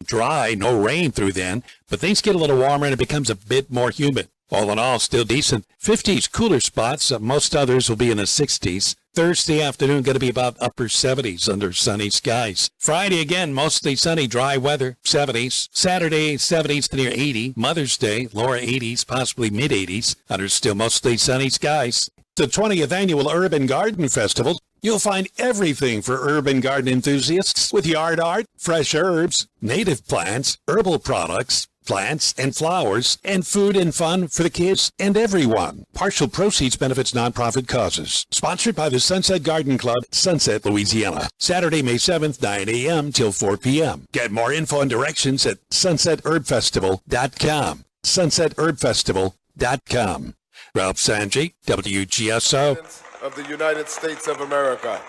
dry, no rain through then, but things get a little warmer and it becomes a bit more humid. All in all, still decent. 50s, cooler spots. Most others will be in the 60s. Thursday afternoon going to be about upper 70s under sunny skies. Friday again, mostly sunny, dry weather, 70s. Saturday, 70s to near 80. Mother's Day, lower 80s, possibly mid 80s, under still mostly sunny skies. The 20th Annual Urban Garden Festival. You'll find everything for urban garden enthusiasts with yard art, fresh herbs, native plants, herbal products, plants and flowers, and food and fun for the kids and everyone. Partial proceeds benefits nonprofit causes. Sponsored by the Sunset Garden Club, Sunset, Louisiana. Saturday, May 7th, 9 a.m. till 4 p.m. Get more info and directions at sunsetherbfestival.com. Sunsetherbfestival.com. Ralph Sanji, WGSO. Of the United States of America.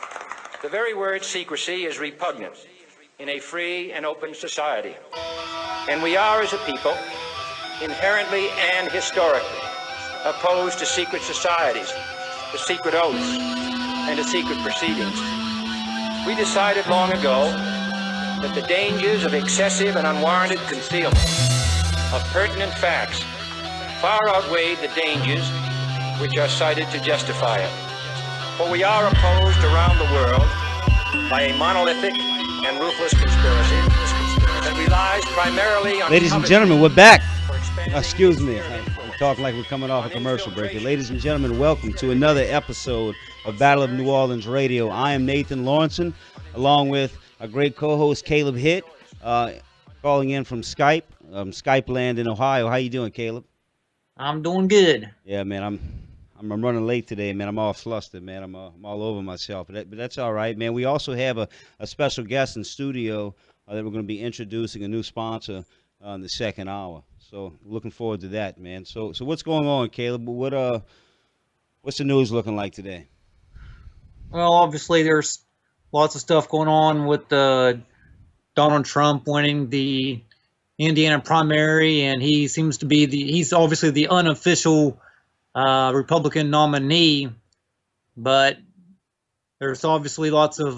The very word secrecy is repugnant in a free and open society. And we are, as a people, inherently and historically opposed to secret societies, to secret oaths, and to secret proceedings. We decided long ago that the dangers of excessive and unwarranted concealment of pertinent facts far outweighed the dangers which are cited to justify it. For we are opposed around the world by a monolithic and ruthless conspiracy that relies primarily on... Ladies and gentlemen, we're back. Excuse me. I'm talking like we're coming off a commercial break here. Ladies and gentlemen, welcome to another episode of Battle of New Orleans Radio. I am Nathan Lawrenson, along with a great co-host, Caleb Hitt, calling in from Skype land in Ohio. How you doing, Caleb? I'm doing good. Yeah, man, I'm running late today, man. I'm all flustered, man. I'm all over myself, but that's all right, man. We also have a special guest in studio that we're going to be introducing, a new sponsor in the second hour. So looking forward to that, man. So what's going on, Caleb? What's the news looking like today? Well, obviously there's lots of stuff going on with Donald Trump winning the Indiana primary, and he seems to be he's obviously the unofficial Republican nominee, but there's obviously lots of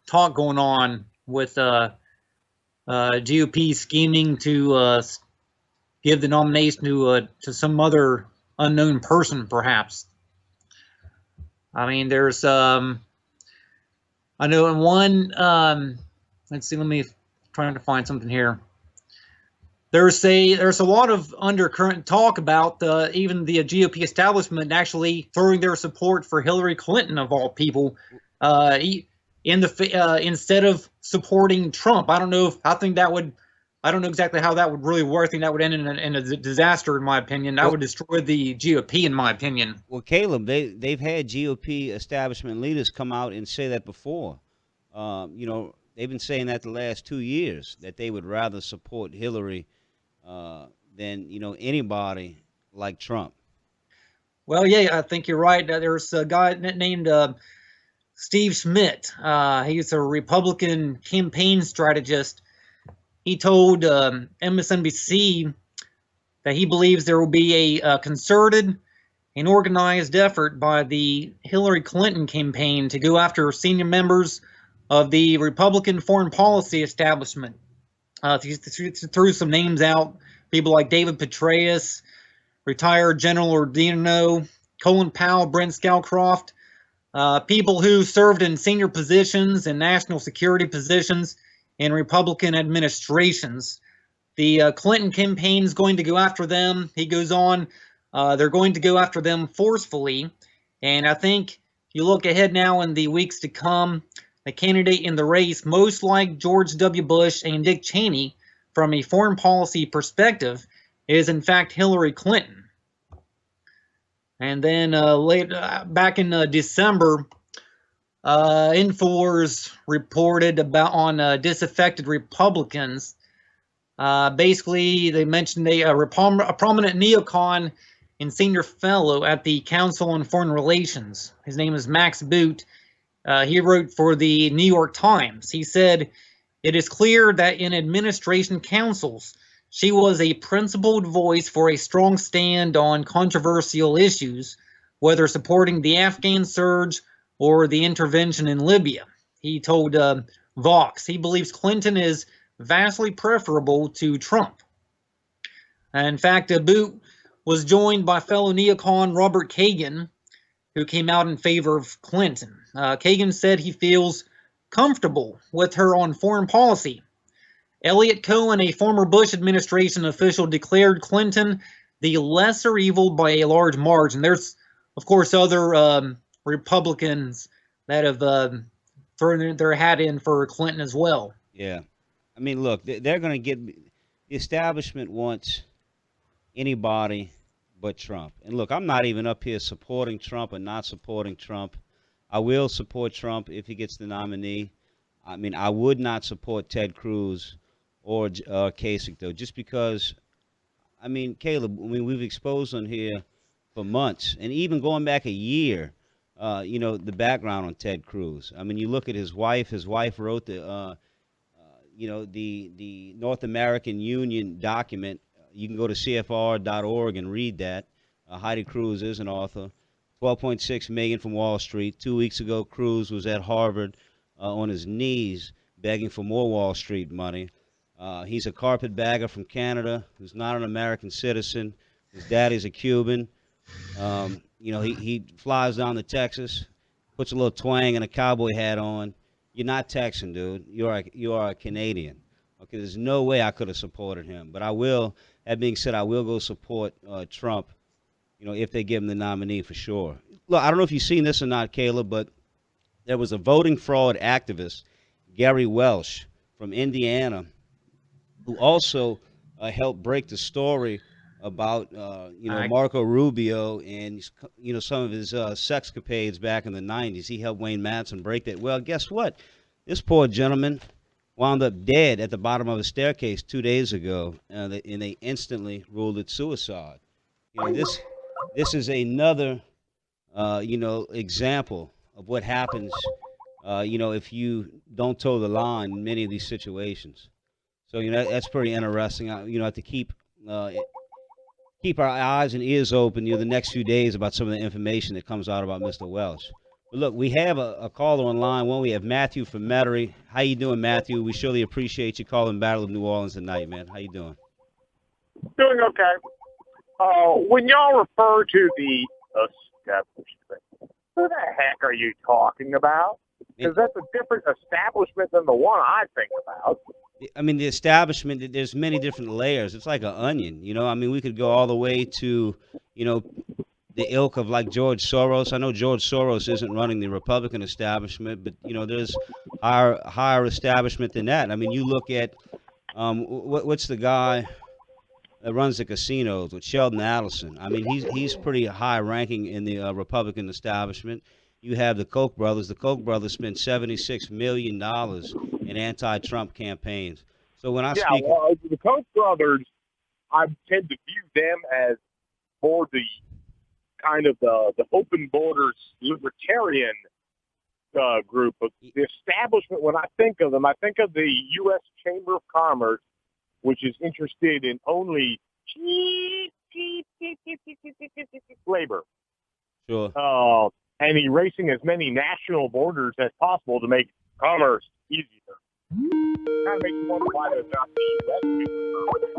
talk going on with GOP scheming to give the nomination to some other unknown person, perhaps. I mean, there's I know in one let's see, let me trying to find something here. There's a lot of undercurrent talk about even the GOP establishment actually throwing their support for Hillary Clinton, of all people, instead of supporting Trump. I don't know exactly how that would really work. I think that would end in a disaster, in my opinion. That would destroy the GOP, in my opinion. Well, Caleb, they've had GOP establishment leaders come out and say that before. They've been saying that the last 2 years, that they would rather support Hillary than anybody like Trump. Well, yeah, I think you're right. There's a guy named Steve Schmidt. He's a Republican campaign strategist. He told MSNBC that he believes there will be a concerted and organized effort by the Hillary Clinton campaign to go after senior members of the Republican foreign policy establishment. Threw some names out, people like David Petraeus, retired General Ordino, Colin Powell, Brent Scowcroft, people who served in senior positions and national security positions in Republican administrations. The Clinton campaign is going to go after them. He goes on, they're going to go after them forcefully. And I think you look ahead now in the weeks to come, the candidate in the race, most like George W. Bush and Dick Cheney, from a foreign policy perspective, is in fact Hillary Clinton. And then back in December, Infowars reported on disaffected Republicans. Basically, they mentioned a prominent neocon and senior fellow at the Council on Foreign Relations. His name is Max Boot. He wrote for the New York Times. He said, "It is clear that in administration councils, she was a principled voice for a strong stand on controversial issues, whether supporting the Afghan surge or the intervention in Libya." He told Vox he believes Clinton is vastly preferable to Trump. In fact, Boot was joined by fellow neocon Robert Kagan, who came out in favor of Clinton. Kagan said he feels comfortable with her on foreign policy. Elliot Cohen, a former Bush administration official, declared Clinton the lesser evil by a large margin. There's, of course, other Republicans that have thrown their hat in for Clinton as well. Yeah. I mean, look, they're going to get the establishment wants anybody but Trump. And look, I'm not even up here supporting Trump or not supporting Trump. I will support Trump if he gets the nominee. I mean, I would not support Ted Cruz or Kasich, though, just because, I mean, Caleb, I mean, we've exposed on here for months, and even going back a year, the background on Ted Cruz. I mean, you look at his wife. His wife wrote the North American Union document. You can go to CFR.org and read that. Heidi Cruz is an author. $12.6 million from Wall Street. 2 weeks ago, Cruz was at Harvard on his knees begging for more Wall Street money. He's a carpetbagger from Canada who's not an American citizen. His daddy's a Cuban. He flies down to Texas, puts a little twang and a cowboy hat on. You're not Texan, dude. You are a Canadian. Okay, there's no way I could have supported him, but I will. That being said, I will go support Trump. If they give him the nominee for sure. Look, I don't know if you've seen this or not, Caleb, but there was a voting fraud activist, Gary Welsh from Indiana, who also helped break the story about Marco Rubio and some of his sexcapades back in the 90s. He helped Wayne Madsen break that. Well, guess what? This poor gentleman wound up dead at the bottom of a staircase 2 days ago, and they instantly ruled it suicide. This is another example of what happens if you don't toe the line in many of these situations. So that's pretty interesting. Have to keep our eyes and ears open the next few days about some of the information that comes out about Mr. Welsh. But look, we have a caller on line one. We have Matthew from Metairie. How you doing, Matthew? We surely appreciate you calling Battle of New Orleans tonight, man. How you doing? Doing okay. When y'all refer to the establishment, who the heck are you talking about? Because that's a different establishment than the one I think about. I mean, the establishment, there's many different layers. It's like an onion, I mean, we could go all the way to, the ilk of like George Soros. I know George Soros isn't running the Republican establishment, but, there's higher establishment than that. I mean, you look at, what's the guy that runs the casinos with Sheldon Adelson? I mean, he's pretty high ranking in the Republican establishment. You have the Koch brothers. The Koch brothers spent $76 million in anti-Trump campaigns. So when I speak, the Koch brothers, I tend to view them as more the kind of the open borders libertarian group. Of the establishment, when I think of them, I think of the U.S. Chamber of Commerce, which is interested in only cheap labor. Sure. And erasing as many national borders as possible to make commerce easier. Kind of makes you wonder why there's not the U.S.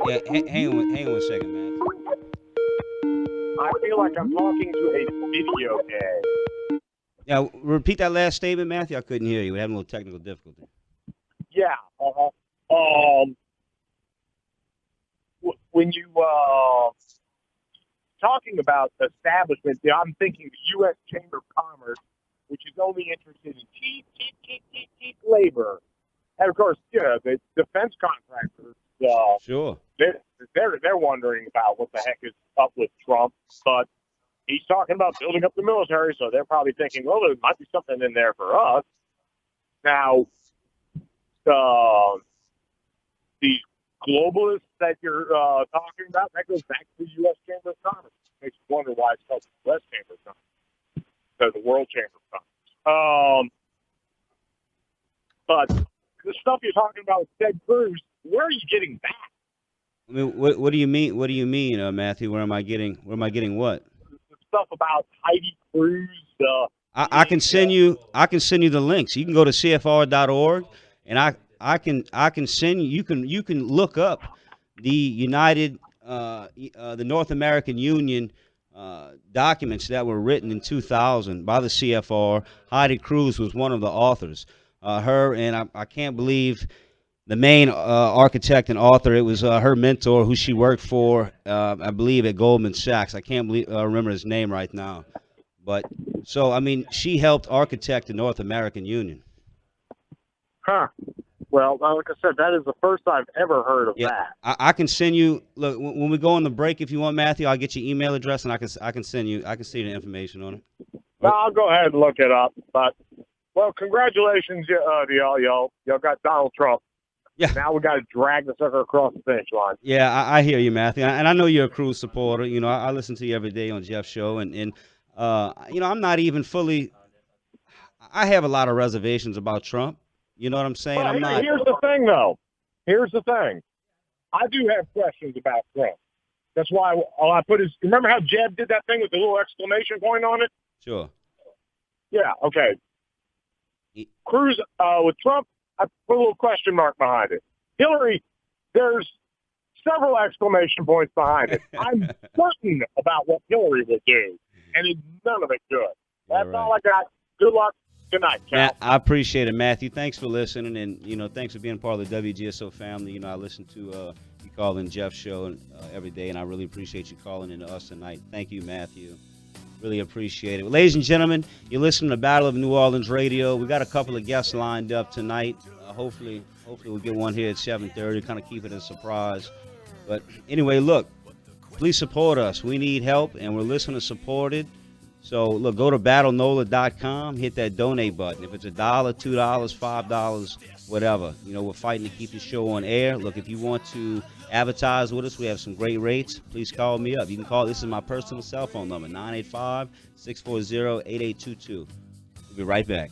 Yeah, hang on 1 second, man. I feel like I'm talking to a video game. Now, repeat that last statement, Matthew. I couldn't hear you. We're having a little technical difficulty. Yeah. When you talking about establishment, I'm thinking the U.S. Chamber of Commerce, which is only interested in cheap labor. And, of course, the defense contractors, sure, they're wondering about what the heck is up with Trump. But he's talking about building up the military, so they're probably thinking, well, there might be something in there for us. Now, these globalists that you're talking about, that goes back to the U.S. Chamber of Commerce. Makes you wonder why it's called the U.S. Chamber of Commerce instead of the World Chamber of Commerce. But the stuff you're talking about with Ted Cruz, where are you getting that? I mean, what do you mean? What do you mean, Matthew? Where am I getting what? The stuff about Heidi Cruz. I can send you the links. You can go to CFR.org, and I can send you. You can look up the the North American Union documents that were written in 2000 by the CFR. Heidi Cruz was one of the authors. Her and I can't believe the main architect and author. It was her mentor, who she worked for, I believe, at Goldman Sachs. I can't remember his name right now. But so, I mean, she helped architect the North American Union. Huh. Well, like I said, that is the first I've ever heard of that. I can send you. Look, when we go on the break, if you want, Matthew, I'll get your email address and I can send you. I can see the information on it. No, I'll go ahead and look it up. But well, congratulations to y'all. Y'all got Donald Trump. Yeah. Now we got to drag the sucker across the finish line. Yeah, I hear you, Matthew, and I know you're a Cruz supporter. You know, I listen to you every day on Jeff's show, and you know, I'm not even fully. I have a lot of reservations about Trump. You know what I'm saying? Well, I'm not. Here's the thing, though. Here's the thing. I do have questions about Trump. That's why all I put is. Remember how Jeb did that thing with the little exclamation point on it? Sure. Yeah. Okay. Cruz with Trump, I put a little question mark behind it. Hillary, there's several exclamation points behind it. I'm certain about what Hillary will do, and it's none of it good. That's all I got. Good luck tonight, Cal. I appreciate it, Matthew. Thanks for listening, and you know, thanks for being part of the WGSO family. You know, I listen to you call in Jeff's show every day, and I really appreciate you calling in to us tonight. Thank you, Matthew. Really appreciate it. Well, ladies and gentlemen, you're listening to Battle of New Orleans Radio. We got a couple of guests lined up tonight. Hopefully we'll get one here at 7:30. Kind of keep it a surprise. But anyway, look, please support us. We need help, and we're listening to supported. So look, go to battlenola.com, hit that donate button. If it's $1, $2, $5, whatever, you know, we're fighting to keep the show on air. Look, if you want to advertise with us, we have some great rates. Please call me up. You can call. This is my personal cell phone number, 985-640-8822. We'll be right back.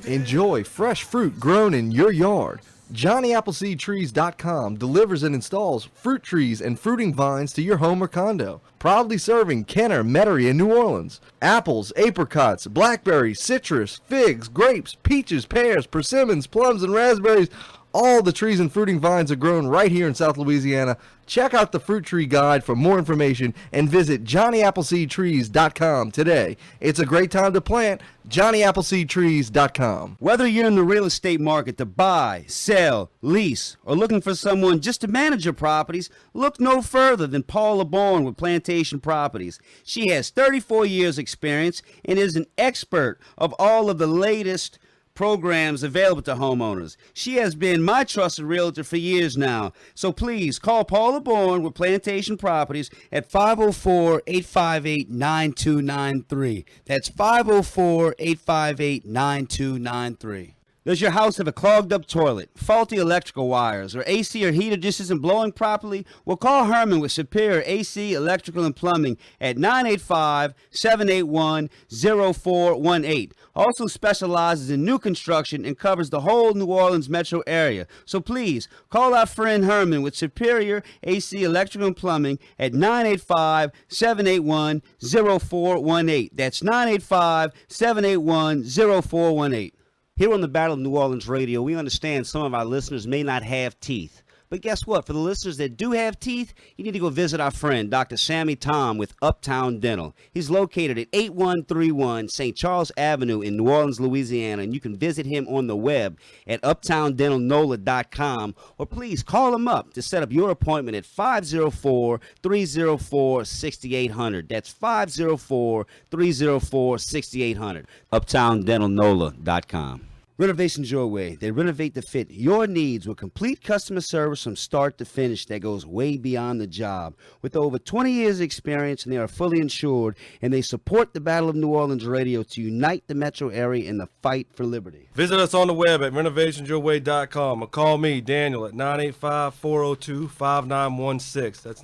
Enjoy fresh fruit grown in your yard. JohnnyAppleseedTrees.com delivers and installs fruit trees and fruiting vines to your home or condo. Proudly serving Kenner, Metairie, and New Orleans. Apples, apricots, blackberries, citrus, figs, grapes, peaches, pears, persimmons, plums, and raspberries. All the trees and fruiting vines are grown right here in South Louisiana. Check out the Fruit Tree Guide for more information and visit JohnnyAppleseedTrees.com today. It's a great time to plant. JohnnyAppleseedTrees.com. Whether you're in the real estate market to buy, sell, lease, or looking for someone just to manage your properties, look no further than Paula Bourne with Plantation Properties. She has 34 years experience and is an expert of all of the latest programs available to homeowners. She has been my trusted realtor for years now. So please call Paula Bourne with Plantation Properties at 504-858-9293. That's 504-858-9293. Does your house have a clogged up toilet, faulty electrical wires, or AC or heater just isn't blowing properly? Well, call Herman with Superior AC, Electrical, and Plumbing at 985-781-0418. Also specializes in new construction and covers the whole New Orleans metro area. So please, call our friend Herman with Superior AC, Electrical, and Plumbing at 985-781-0418. That's 985-781-0418. Here on the Battle of New Orleans Radio, we understand some of our listeners may not have teeth. But guess what? For the listeners that do have teeth, you need to go visit our friend, Dr. Sammy Tom with Uptown Dental. He's located at 8131 St. Charles Avenue in New Orleans, Louisiana, and you can visit him on the web at uptowndentalnola.com, or please call him up to set up your appointment at 504-304-6800. That's 504-304-6800. uptowndentalnola.com. Renovation's your way. They renovate to fit your needs with complete customer service from start to finish that goes way beyond the job. With over 20 years experience, and they are fully insured, and they support the Battle of New Orleans Radio to unite the metro area in the fight for liberty. Visit us on the web at renovationsyourway.com or call me, Daniel, at 985-402-5916. That's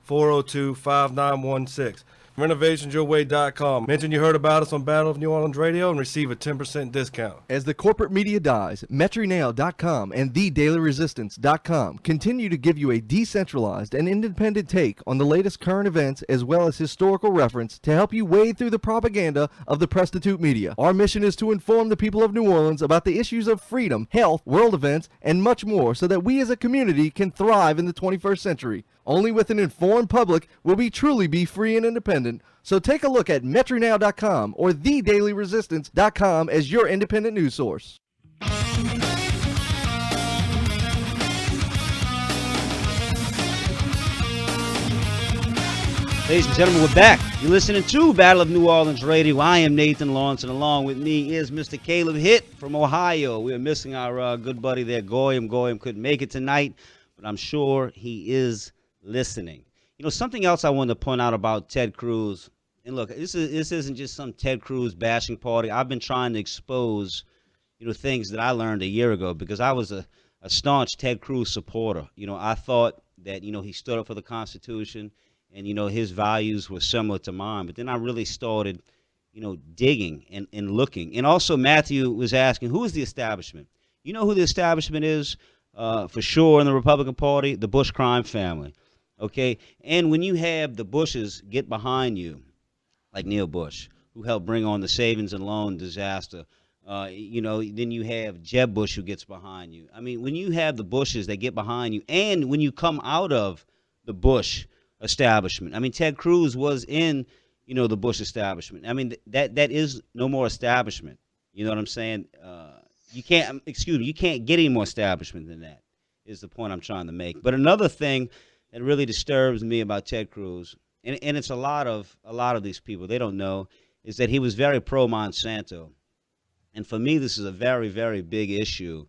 985-402-5916. RenovationSyourWay.com. Mention you heard about us on Battle of New Orleans Radio and receive a 10% discount. As the corporate media dies, MetroNow.com and TheDailyResistance.com continue to give you a decentralized and independent take on the latest current events as well as historical reference to help you wade through the propaganda of the prostitute media. Our mission is to inform the people of New Orleans about the issues of freedom, health, world events, and much more so that we as a community can thrive in the 21st century. Only with an informed public will we truly be free and independent. So take a look at MetroNow.com or TheDailyResistance.com as your independent news source. Ladies and gentlemen, we're back. You're listening to Battle of New Orleans Radio. I am Nathan Lawrence, and along with me is Mr. Caleb Hitt from Ohio. We are missing our good buddy there, Goyim. Goyim couldn't make it tonight, but I'm sure he is listening. You know, something else I wanted to point out about Ted Cruz, and look, this isn't just some Ted Cruz bashing party. I've been trying to expose, things that I learned a year ago because I was a staunch Ted Cruz supporter. I thought that, he stood up for the Constitution and, his values were similar to mine. But then I really started, digging and looking. And also Matthew was asking, who is the establishment? You know who the establishment is for sure in the Republican Party? The Bush crime family. Okay, and when you have the Bushes get behind you, like Neil Bush, who helped bring on the savings and loan disaster, then you have Jeb Bush who gets behind you. I mean, when you have the Bushes that get behind you, and when you come out of the Bush establishment, I mean, Ted Cruz was in, the Bush establishment. I mean, that is no more establishment. You know what I'm saying? You can't get any more establishment than that, is the point I'm trying to make. But another thing that really disturbs me about Ted Cruz, and it's a lot of these people, they don't know, is that he was very pro Monsanto. And for me, this is a very, very big issue.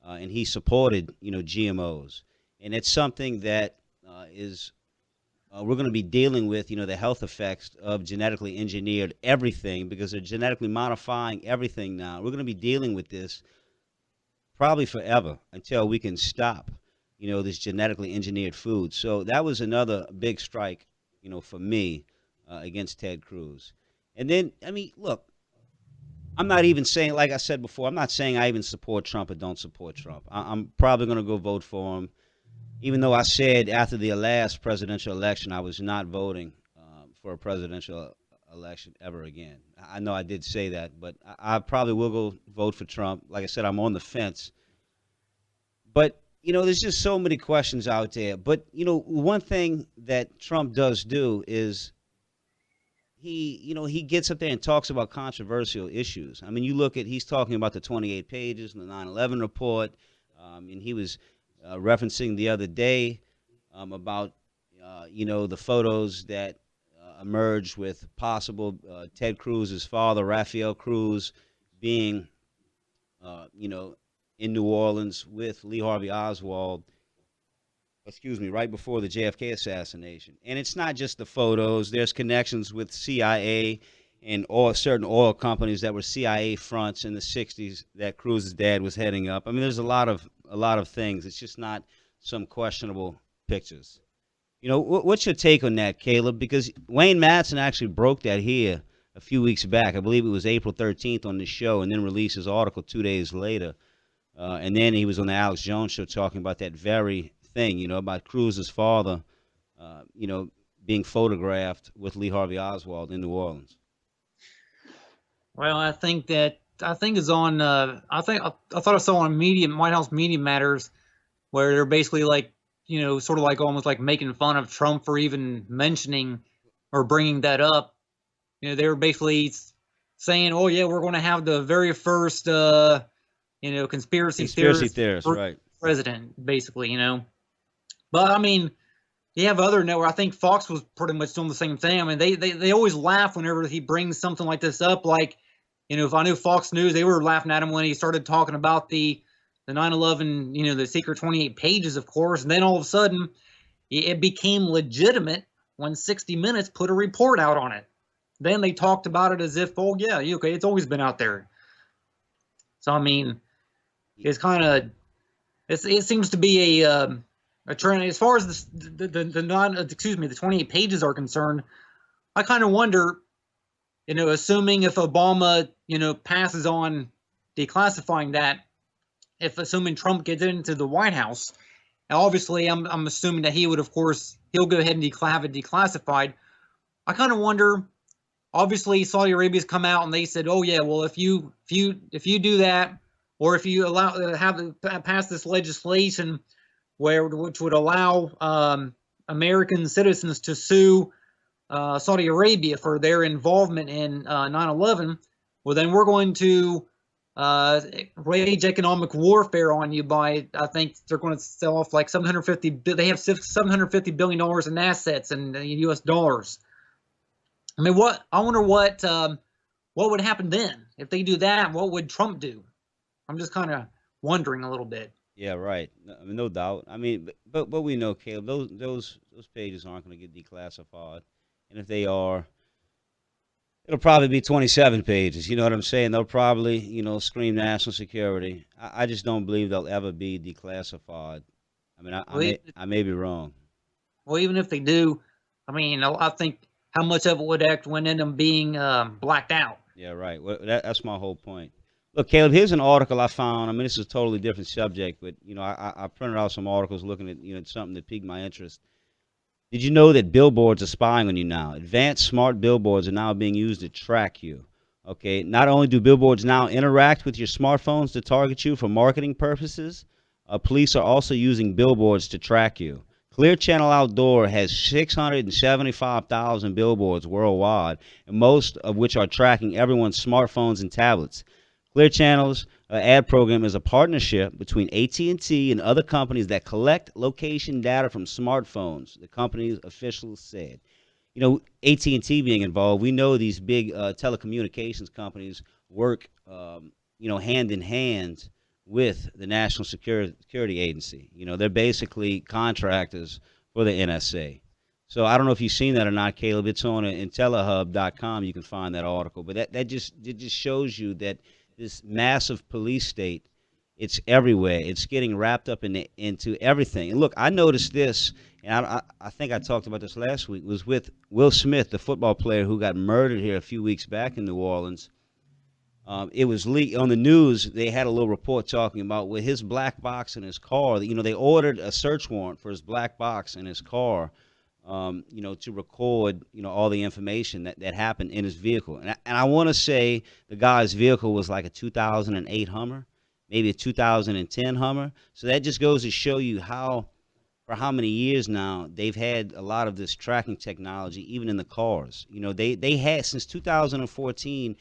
And he supported, GMOs. And it's something that we're going to be dealing with, the health effects of genetically engineered everything, because they're genetically modifying everything now. We're going to be dealing with this probably forever until we can stop this genetically engineered food. So that was another big strike, for me against Ted Cruz. And then, I mean, look, I'm not even saying, like I said before, I'm not saying I even support Trump or don't support Trump. I'm probably going to go vote for him, even though I said after the last presidential election I was not voting for a presidential election ever again. I know I did say that, but I probably will go vote for Trump. Like I said, I'm on the fence. But there's just so many questions out there. But, one thing that Trump does do is he gets up there and talks about controversial issues. I mean, he's talking about the 28 pages and the 9/11 report. And he was referencing the other day about, the photos that emerged with possible Ted Cruz's father, Rafael Cruz, being, in New Orleans with Lee Harvey Oswald, right before the JFK assassination. And it's not just the photos. There's connections with CIA and certain oil companies that were CIA fronts in the 60s that Cruz's dad was heading up. I mean, there's a lot of things. It's just not some questionable pictures. What's your take on that, Caleb? Because Wayne Madsen actually broke that here a few weeks back. I believe it was April 13th on the show, and then released his article 2 days later. And then he was on the Alex Jones show talking about that very thing, about Cruz's father, being photographed with Lee Harvey Oswald in New Orleans. Well, I think it's on. I thought I saw on White House Media Matters, where they're basically like, sort of like almost like making fun of Trump for even mentioning or bringing that up. They were basically saying, "Oh yeah, we're going to have the very first, conspiracy theorist right, president," basically, But I mean, you have other network. I think Fox was pretty much doing the same thing. I mean, they always laugh whenever he brings something like this up. Like, if I knew Fox News, they were laughing at him when he started talking about the 9/11, the secret 28 pages, of course. And then all of a sudden, it became legitimate when 60 Minutes put a report out on it. Then they talked about it as if, oh yeah, okay, it's always been out there. So I mean, it's kind of, it seems to be a trend as far as the 28 pages are concerned. I kind of wonder, assuming if Obama, passes on declassifying that, if assuming Trump gets into the White House, now obviously I'm assuming that he would, of course, he'll go ahead and have it declassified. I kind of wonder. Obviously, Saudi Arabia's come out and they said, "Oh yeah, well if you do that, or if you pass this legislation which would allow American citizens to sue Saudi Arabia for their involvement in 9/11, well then we're going to wage economic warfare on you by, I think they're going to sell off like they have $750 billion in assets in U.S. dollars." I mean, I wonder what would happen then if they do that? What would Trump do? I'm just kind of wondering a little bit. Yeah, right. I mean, no doubt. I mean, but we know, Caleb, those pages aren't going to get declassified, and if they are, it'll probably be 27 pages. You know what I'm saying? They'll probably, scream national security. I just don't believe they'll ever be declassified. I mean, I may be wrong. Well, even if they do, I mean, I think how much of it would went in them being blacked out. Yeah, right. Well, that's my whole point. Look, Caleb, here's an article I found. I mean, this is a totally different subject, but, I printed out some articles looking at, something that piqued my interest. Did you know that billboards are spying on you now? Advanced smart billboards are now being used to track you. Okay, not only do billboards now interact with your smartphones to target you for marketing purposes, police are also using billboards to track you. Clear Channel Outdoor has 675,000 billboards worldwide, and most of which are tracking everyone's smartphones and tablets. Clear Channel's ad program is a partnership between AT&T and other companies that collect location data from smartphones, the company's officials said. AT&T being involved, we know these big telecommunications companies work, hand in hand with the National Security Agency. They're basically contractors for the NSA. So I don't know if you've seen that or not, Caleb. It's on Intellihub.com. You can find that article. But it just shows you that this massive police state, it's everywhere. It's getting wrapped up into everything. And look, I noticed this, and I think I talked about this last week, was with Will Smith, the football player who got murdered here a few weeks back in New Orleans. It was leaked on the news. They had a little report talking about with his black box in his car. They ordered a search warrant for his black box in his car, to record, all the information that happened in his vehicle. And I want to say the guy's vehicle was like a 2008 Hummer, maybe a 2010 Hummer. So that just goes to show you for how many years now they've had a lot of this tracking technology, even in the cars. They had since 2014.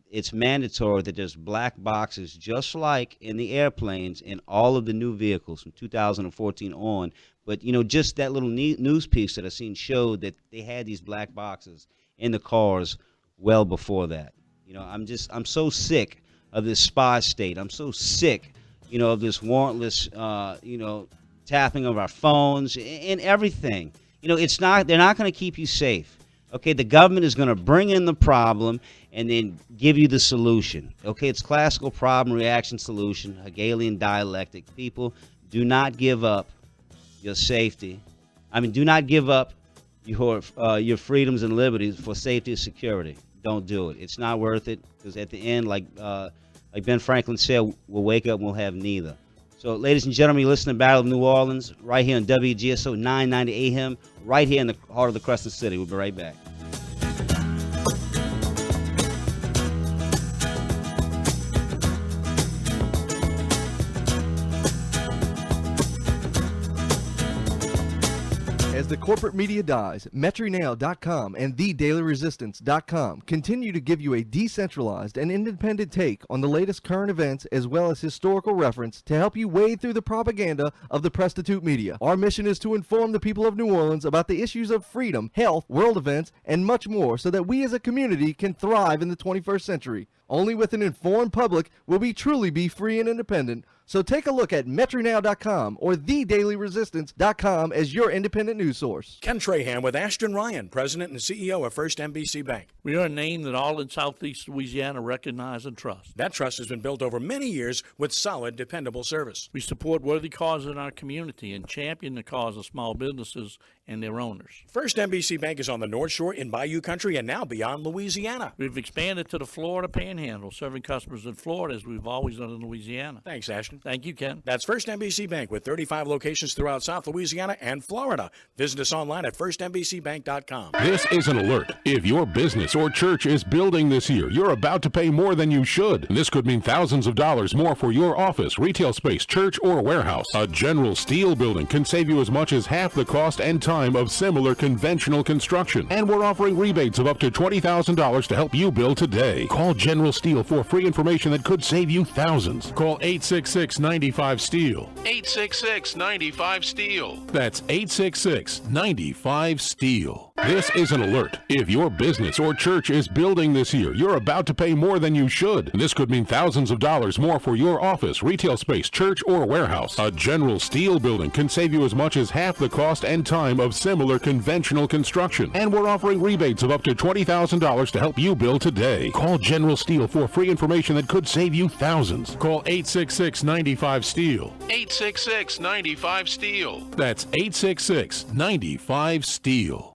It's mandatory that there's black boxes just like in the airplanes in all of the new vehicles from 2014 on. But, just that little news piece that I seen showed that they had these black boxes in the cars well before that. I'm so sick of this spy state. I'm so sick, of this warrantless, tapping of our phones and everything. They're not going to keep you safe. Okay, the government is going to bring in the problem and then give you the solution. Okay, it's classical problem, reaction, solution, Hegelian dialectic. People, do not give up your safety. Do not give up your freedoms and liberties for safety and security. Don't do it. It's not worth it, because at the end, like Ben Franklin said, we'll wake up and we'll have neither. So, ladies and gentlemen, you listen to Battle of New Orleans right here on WGSO 990 AM, right here in the heart of the Crescent City. We'll be right back. As the corporate media dies, MetroNow.com and TheDailyResistance.com continue to give you a decentralized and independent take on the latest current events as well as historical reference to help you wade through the propaganda of the prostitute media. Our mission is to inform the people of New Orleans about the issues of freedom, health, world events, and much more so that we as a community can thrive in the 21st century. Only with an informed public will we truly be free and independent. So take a look at MetroNow.com or TheDailyResistance.com as your independent news source. Ken Trahan with Ashton Ryan, President and CEO of First NBC Bank. We are a name that all in Southeast Louisiana recognize and trust. That trust has been built over many years with solid, dependable service. We support worthy causes in our community and champion the cause of small businesses and their owners. First NBC Bank is on the North Shore in Bayou Country and now beyond Louisiana. We've expanded to the Florida Panhandle, serving customers in Florida as we've always done in Louisiana. Thanks, Ashton. Thank you, Ken. That's First NBC Bank with 35 locations throughout South Louisiana and Florida. Visit us online at firstnbcbank.com. This is an alert. If your business or church is building this year, you're about to pay more than you should. This could mean thousands of dollars more for your office, retail space, church, or warehouse. A General Steel building can save you as much as half the cost and time of similar conventional construction. And we're offering rebates of up to $20,000 to help you build today. Call General Steel for free information that could save you thousands. Call 866-95-STEEL. 866-95-STEEL. That's 866-95-STEEL. This is an alert. If your business or church is building this year, you're about to pay more than you should. This could mean thousands of dollars more for your office, retail space, church, or warehouse. A General Steel building can save you as much as half the cost and time of similar conventional construction. And we're offering rebates of up to $20,000 to help you build today. Call General Steel for free information that could save you thousands. Call 866-95-STEEL. 866-95-STEEL. That's 866-95-STEEL.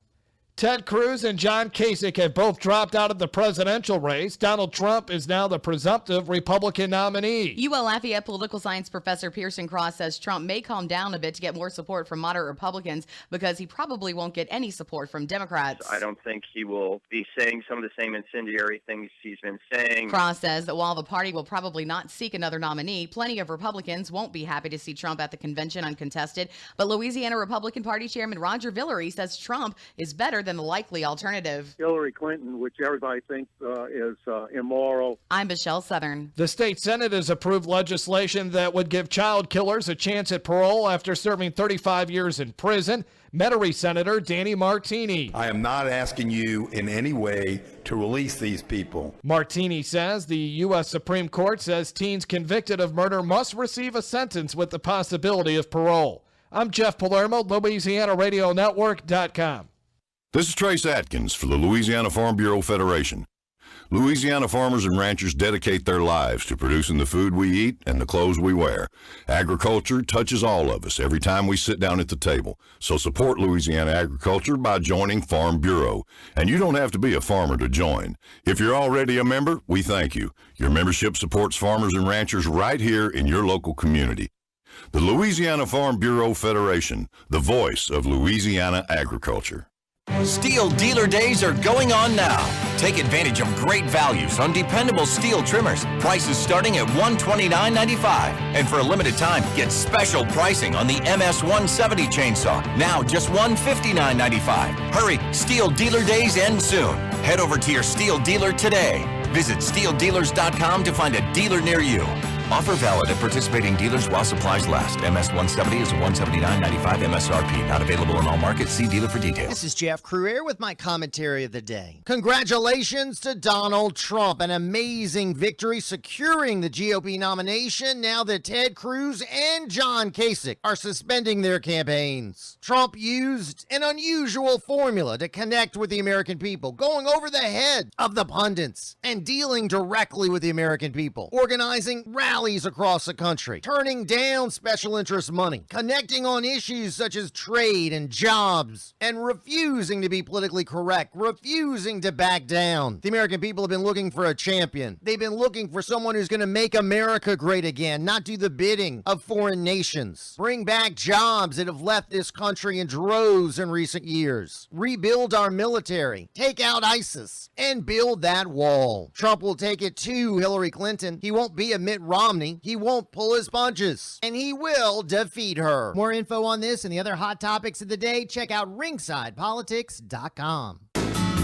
Ted Cruz and John Kasich have both dropped out of the presidential race. Donald Trump is now the presumptive Republican nominee. UL Lafayette political science professor Pearson Cross says Trump may calm down a bit to get more support from moderate Republicans because he probably won't get any support from Democrats. I don't think he will be saying some of the same incendiary things he's been saying. Cross says that while the party will probably not seek another nominee, plenty of Republicans won't be happy to see Trump at the convention uncontested. But Louisiana Republican Party Chairman Roger Villery says Trump is better than the likely alternative. Hillary Clinton, which everybody thinks is immoral. I'm Michelle Southern. The state Senate has approved legislation that would give child killers a chance at parole after serving 35 years in prison. Metairie Senator Danny Martini. I am not asking you in any way to release these people. Martini says the U.S. Supreme Court says teens convicted of murder must receive a sentence with the possibility of parole. I'm Jeff Palermo, LouisianaRadioNetwork.com. This is Trace Atkins for the Louisiana Farm Bureau Federation. Louisiana farmers and ranchers dedicate their lives to producing the food we eat and the clothes we wear. Agriculture touches all of us every time we sit down at the table. So support Louisiana agriculture by joining Farm Bureau. And you don't have to be a farmer to join. If you're already a member, we thank you. Your membership supports farmers and ranchers right here in your local community. The Louisiana Farm Bureau Federation, the voice of Louisiana agriculture. Steel Dealer Days are going on now. Take advantage of great values on dependable steel trimmers. Prices starting at $129.95. And for a limited time, get special pricing on the MS-170 chainsaw. Now just $159.95. Hurry, Steel Dealer Days end soon. Head over to your Steel Dealer today. Visit steeldealers.com to find a dealer near you. Offer valid at participating dealers while supplies last. MS-170 is a $179.95 MSRP. Not available in all markets. See dealer for details. This is Jeff Cruier with my commentary of the day. Congratulations to Donald Trump. An amazing victory securing the GOP nomination now that Ted Cruz and John Kasich are suspending their campaigns. Trump used an unusual formula to connect with the American people, going over the head of the pundits and dealing directly with the American people, organizing rallies across the country, turning down special interest money, connecting on issues such as trade and jobs, and refusing to be politically correct, refusing to back down. The American people have been looking for a champion. They've been looking for someone who's going to make America great again, not do the bidding of foreign nations, bring back jobs that have left this country in droves in recent years, rebuild our military, take out ISIS, and build that wall. Trump will take it to Hillary Clinton. He won't be a Mitt Romney. He won't pull his punches, and he will defeat her. More info on this and the other hot topics of the day, check out ringsidepolitics.com.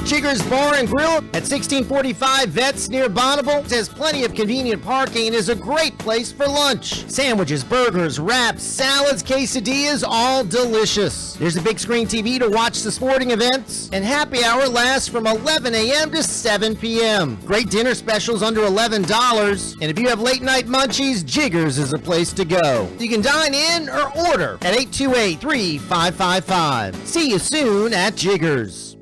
Jiggers Bar and Grill at 1645 Vets near Bonneville has plenty of convenient parking and is a great place for lunch. Sandwiches, burgers, wraps, salads, quesadillas, all delicious. There's a big screen TV to watch the sporting events, and happy hour lasts from 11 a.m. to 7 p.m. Great dinner specials under $11, and if you have late night munchies, Jiggers is a place to go. You can dine in or order at 828-3555. See you soon at Jiggers.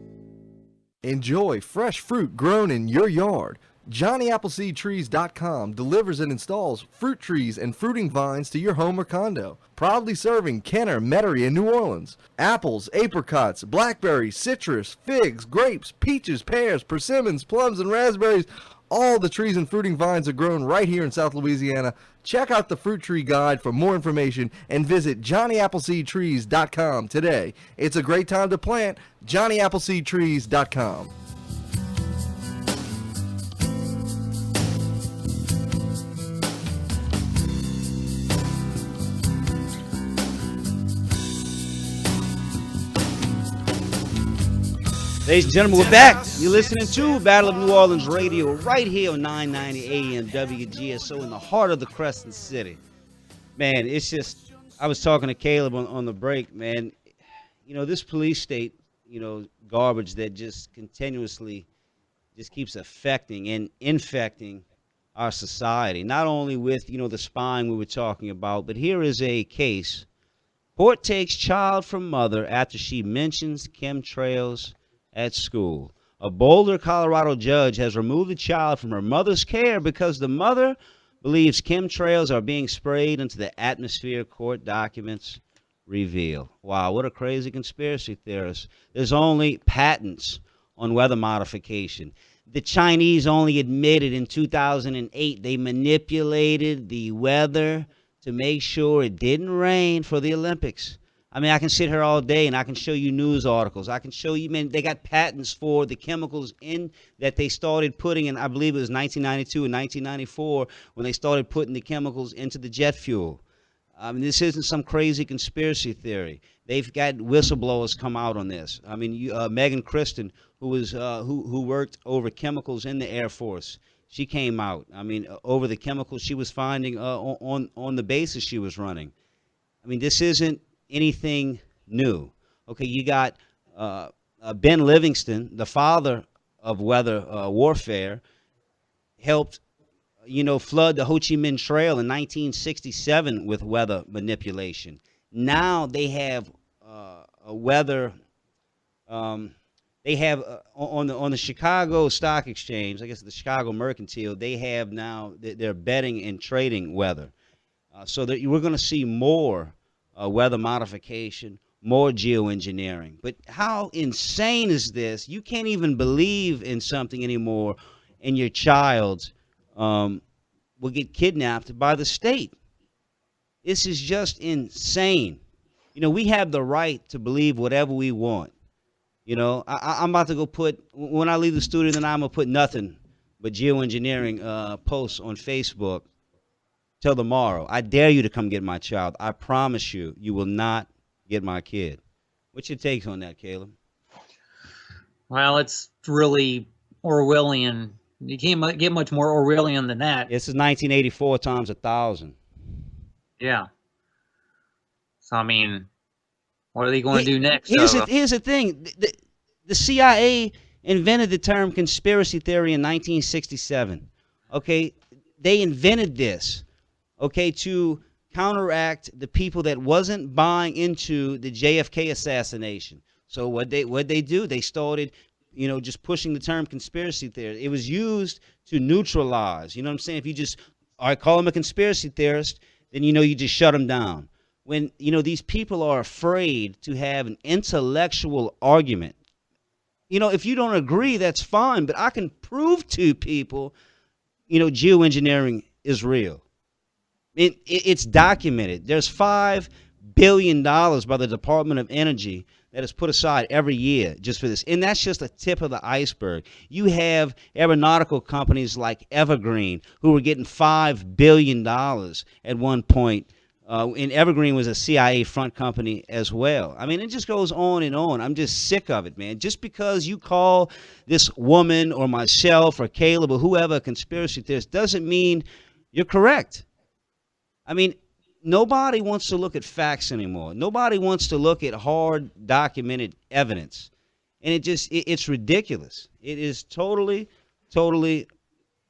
Enjoy fresh fruit grown in your yard. JohnnyAppleseedTrees.com delivers and installs fruit trees and fruiting vines to your home or condo. Proudly serving Kenner, Metairie, and New Orleans. Apples, apricots, blackberries, citrus, figs, grapes, peaches, pears, persimmons, plums, and raspberries. All the trees and fruiting vines are grown right here in South Louisiana. Check out the Fruit Tree Guide for more information and visit JohnnyAppleseedTrees.com today. It's a great time to plant. JohnnyAppleseedTrees.com. Ladies and gentlemen, we're back. You're listening to Battle of New Orleans Radio right here on 990 AM WGSO in the heart of the Crescent City. Man, it's just, I was talking to Caleb on the break, man. You know, this police state, you know, garbage that just continuously just keeps affecting and infecting our society. Not only with, you know, the spying we were talking about, but here is a case. Court takes child from mother after she mentions chemtrails at school. A Boulder, Colorado judge has removed the child from her mother's care because the mother believes chemtrails are being sprayed into the atmosphere, court documents reveal. Wow, what a crazy conspiracy theorist. There's only patents on weather modification. The Chinese only admitted in 2008 they manipulated the weather to make sure it didn't rain for the Olympics. I mean, I can sit here all day and I can show you news articles. I can show you, man, they got patents for the chemicals in that they started putting in, I believe it was 1992 and 1994 when they started putting the chemicals into the jet fuel. I mean, this isn't some crazy conspiracy theory. They've got whistleblowers come out on this. I mean, Megan Christen, who was who worked over chemicals in the Air Force, she came out. I mean, over the chemicals she was finding on the bases she was running. I mean, this isn't anything new. Okay, you got Ben Livingston, the father of weather warfare, helped, you know, flood the Ho Chi Minh Trail in 1967 with weather manipulation. Now they have a weather. They have on the Chicago Stock Exchange, I guess the Chicago Mercantile. They have now they're betting and trading weather, so that we're going to see more weather modification, more geoengineering. But how insane is this? You can't even believe in something anymore, and your child will get kidnapped by the state. This is just insane. You know, we have the right to believe whatever we want. You know, I'm about to go when I leave the studio, then I'm going to put nothing but geoengineering posts on Facebook till tomorrow. I dare you to come get my child. I promise you, you will not get my kid. What's your take on that, Caleb? Well, it's really Orwellian. You can't get much more Orwellian than that. This is 1984 times 1,000. Yeah. So, I mean, what are they going to do next? Here's the thing. The CIA invented the term conspiracy theory in 1967. Okay? They invented this. Okay, to counteract the people that wasn't buying into the JFK assassination. So what they do? They started, you know, just pushing the term conspiracy theory. It was used to neutralize. You know what I'm saying? If you just call them a conspiracy theorist, then you know you just shut them down. When you know these people are afraid to have an intellectual argument. You know, if you don't agree, that's fine. But I can prove to people, you know, geoengineering is real. It's documented. There's $5 billion by the Department of Energy that is put aside every year just for this. And that's just the tip of the iceberg. You have aeronautical companies like Evergreen who were getting $5 billion at one point And Evergreen was a CIA front company as well. I mean, it just goes on and on. I'm just sick of it, man. Just because you call this woman or myself or Caleb or whoever a conspiracy theorist doesn't mean you're correct. I mean, nobody wants to look at facts anymore. Nobody wants to look at hard documented evidence. And it's ridiculous. It is totally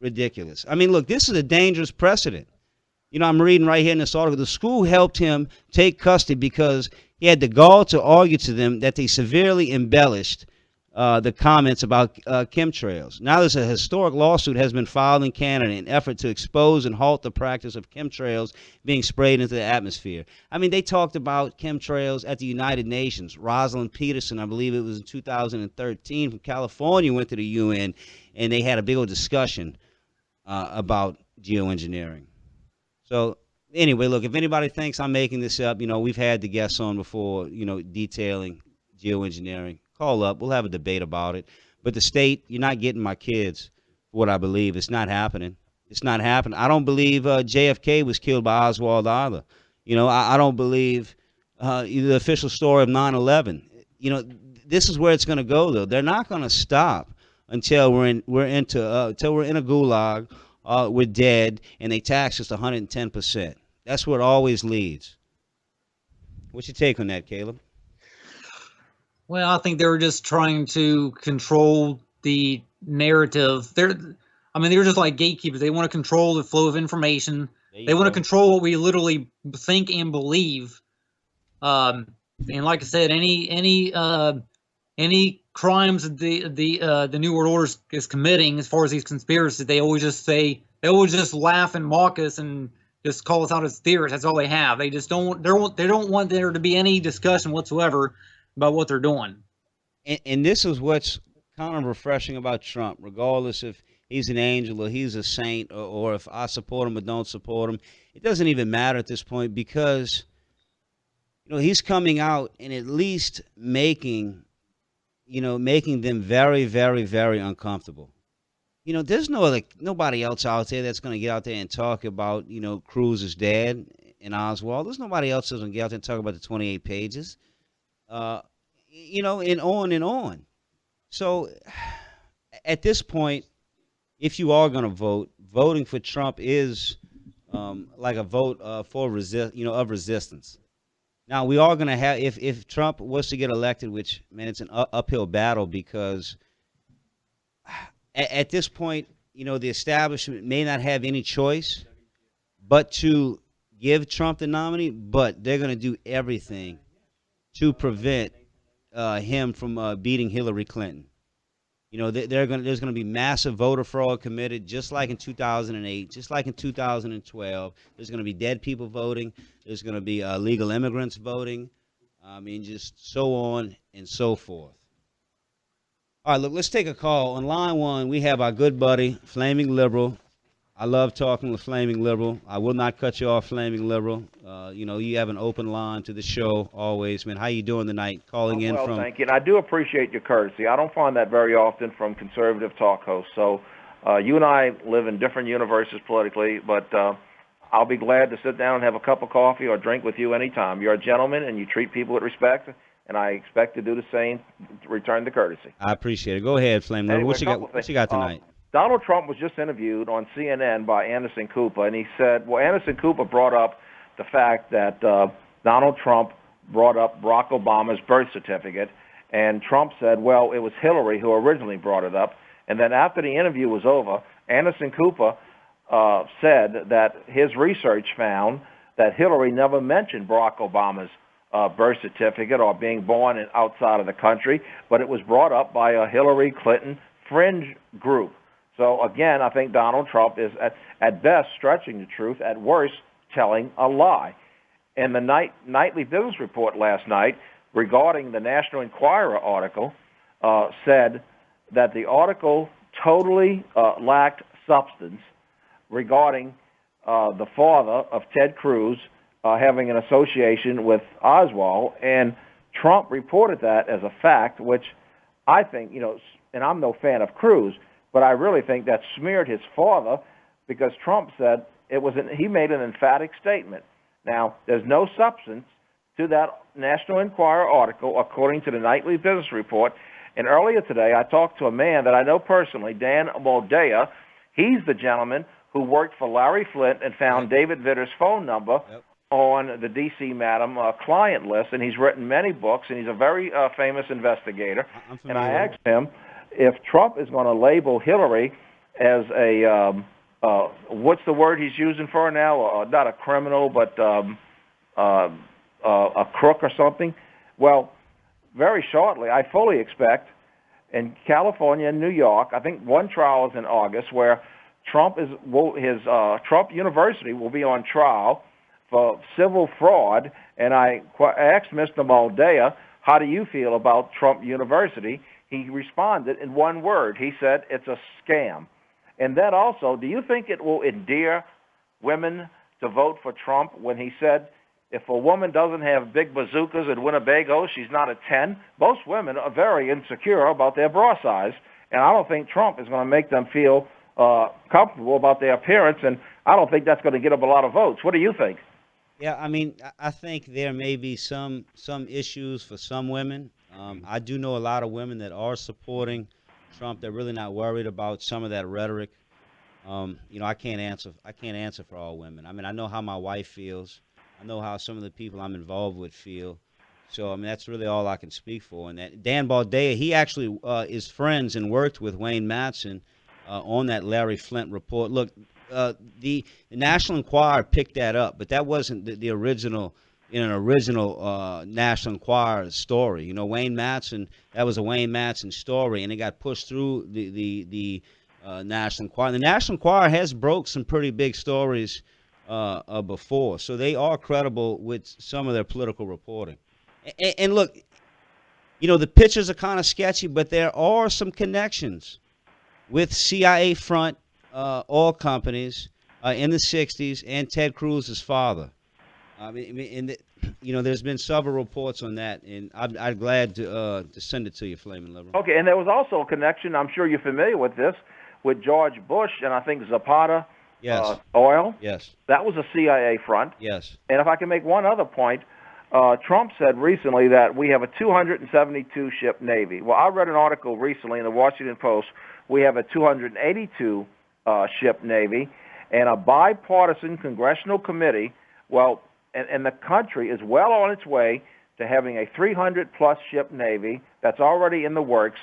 ridiculous. I mean, look, this is a dangerous precedent. You know, I'm reading right here in this article. The school helped him take custody because he had the gall to argue to them that they severely embellished the comments about chemtrails. Now there's a historic lawsuit has been filed in Canada in an effort to expose and halt the practice of chemtrails being sprayed into the atmosphere. I mean, they talked about chemtrails at the United Nations. Rosalind Peterson, I believe it was in 2013, from California, went to the UN, and they had a big old discussion about geoengineering. So anyway, look, if anybody thinks I'm making this up, you know, we've had the guests on before, you know, detailing geoengineering. Call up. We'll have a debate about it. But the state, you're not getting my kids for what I believe. It's not happening. It's not happening. I don't believe JFK was killed by Oswald either. You know, I don't believe the official story of 9/11. You know, this is where it's going to go, though. They're not going to stop until we're in a gulag. We're dead, and they tax us 110%. That's where it always leads. What's your take on that, Caleb? Well, I think they were just trying to control the narrative. They're just like gatekeepers. They want to control the flow of information. They want to control what we literally think and believe. And like I said, any crimes that the New World Order is committing, as far as these conspiracies, they always just laugh and mock us and just call us out as theorists. That's all they have. They just don't want there to be any discussion whatsoever about what they're doing. And this is what's kind of refreshing about Trump, regardless if he's an angel or he's a saint, or if I support him or don't support him. It doesn't even matter at this point, because you know, he's coming out and at least making them very, very, very uncomfortable. You know, there's nobody else out there that's going to get out there and talk about, you know, Cruz's dad and Oswald. There's nobody else that's going to get out there and talk about the 28 pages. You know, and on and on. So at this point, if you are going to vote, voting for Trump is like a vote of resistance. Now, we are going to have, if Trump was to get elected, which, man, it's an uphill battle, because at this point, you know, the establishment may not have any choice but to give Trump the nominee, but they're going to do everything to prevent him from beating Hillary Clinton. You know, there's going to be massive voter fraud committed, just like in 2008, just like in 2012. There's going to be dead people voting. There's going to be illegal immigrants voting. I mean, just so on and so forth. All right, look, let's take a call. On line one, we have our good buddy, Flaming Liberal. I love talking with Flaming Liberal. I will not cut you off, Flaming Liberal. You know, you have an open line to the show always, man. How you doing tonight? Calling in from... Thank you. And I do appreciate your courtesy. I don't find that very often from conservative talk hosts. So you and I live in different universes politically, but I'll be glad to sit down and have a cup of coffee or drink with you anytime. You're a gentleman, and you treat people with respect, and I expect to do the same, to return the courtesy. I appreciate it. Go ahead, Flaming Liberal. What you got tonight? Donald Trump was just interviewed on CNN by Anderson Cooper, and he said, Anderson Cooper brought up the fact that Donald Trump brought up Barack Obama's birth certificate, and Trump said, well, it was Hillary who originally brought it up. And then after the interview was over, Anderson Cooper said that his research found that Hillary never mentioned Barack Obama's birth certificate or being born outside of the country, but it was brought up by a Hillary Clinton fringe group. So, again, I think Donald Trump is, at best, stretching the truth, at worst, telling a lie. And the nightly business report last night regarding the National Enquirer article said that the article totally lacked substance regarding the father of Ted Cruz having an association with Oswald. And Trump reported that as a fact, which I think, you know, and I'm no fan of Cruz, but I really think that smeared his father, because Trump said he made an emphatic statement Now, there's no substance to that National Enquirer article, according to the Nightly Business Report. And earlier today, I talked to a man that I know personally, Dan Moldea. He's the gentleman who worked for Larry Flint and found David Vitter's phone number on the D.C. Madam client list, and he's written many books, and he's a very famous investigator. And I asked him if Trump is going to label Hillary as a, what's the word he's using for her now? Not a criminal, but a crook or something. Well, very shortly, I fully expect in California and New York, I think one trial is in August, where Trump University will be on trial for civil fraud. And I asked Mr. Moldea, how do you feel about Trump University? He responded in one word. He said, it's a scam. And then also, do you think it will endear women to vote for Trump when he said, if a woman doesn't have big bazookas in Winnebago, she's not a 10? Most women are very insecure about their bra size, and I don't think Trump is going to make them feel comfortable about their appearance, and I don't think that's going to get up a lot of votes. What do you think? Yeah, I mean, I think there may be some issues for some women. I do know a lot of women that are supporting Trump. They're really not worried about some of that rhetoric. I can't answer for all women. I mean, I know how my wife feels. I know how some of the people I'm involved with feel. So, I mean, that's really all I can speak for. And that Dan Baldea, he actually is friends and worked with Wayne Madsen on that Larry Flint report. Look, the National Enquirer picked that up, but that wasn't the original, National Enquirer story. You know, Wayne Madsen, that was a Wayne Madsen story, and it got pushed through the National Enquirer. The National Enquirer has broke some pretty big stories before, so they are credible with some of their political reporting. And look, the pictures are kind of sketchy, but there are some connections with CIA front oil companies in the 60s and Ted Cruz's father. I mean, there's been several reports on that, and I'm glad to send it to you, Flaming Liberal. Okay, and there was also a connection, I'm sure you're familiar with this, with George Bush and I think Zapata. Yes. Oil. Yes. That was a CIA front. Yes. And if I can make one other point, Trump said recently that we have a 272-ship Navy. Well, I read an article recently in the Washington Post. We have a 282-ship Navy, and a bipartisan congressional committee, and the country is well on its way to having a 300-plus ship Navy that's already in the works,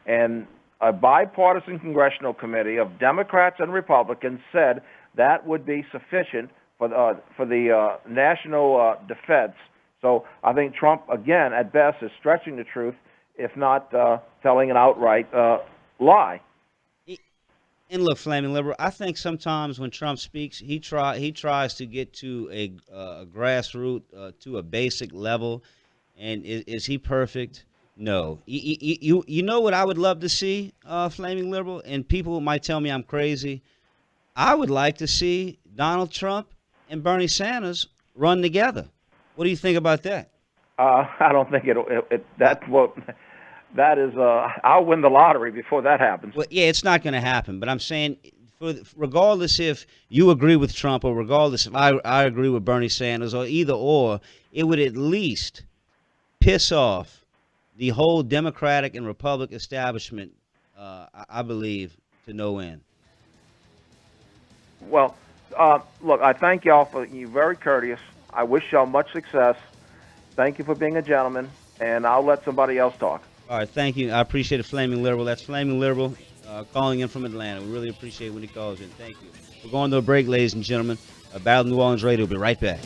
and a bipartisan congressional committee of Democrats and Republicans said that would be sufficient for the national defense. So I think Trump, again, at best, is stretching the truth, if not telling an outright lie. And look, Flaming Liberal, I think sometimes when Trump speaks, he tries to get to a grassroots, to a basic level. And is he perfect? No. You know what I would love to see, Flaming Liberal, and people might tell me I'm crazy. I would like to see Donald Trump and Bernie Sanders run together. What do you think about that? I don't think I'll win the lottery before that happens. Well, yeah, it's not going to happen. But I'm saying, regardless if you agree with Trump or regardless if I agree with Bernie Sanders or either or, it would at least piss off the whole Democratic and Republican establishment, I believe, to no end. Well, look, I thank y'all for you very courteous. I wish y'all much success. Thank you for being a gentleman, and I'll let somebody else talk. All right, thank you. I appreciate it, Flaming Liberal. That's Flaming Liberal calling in from Atlanta. We really appreciate when he calls in. Thank you. We're going to a break, ladies and gentlemen. Battle New Orleans Radio will be right back.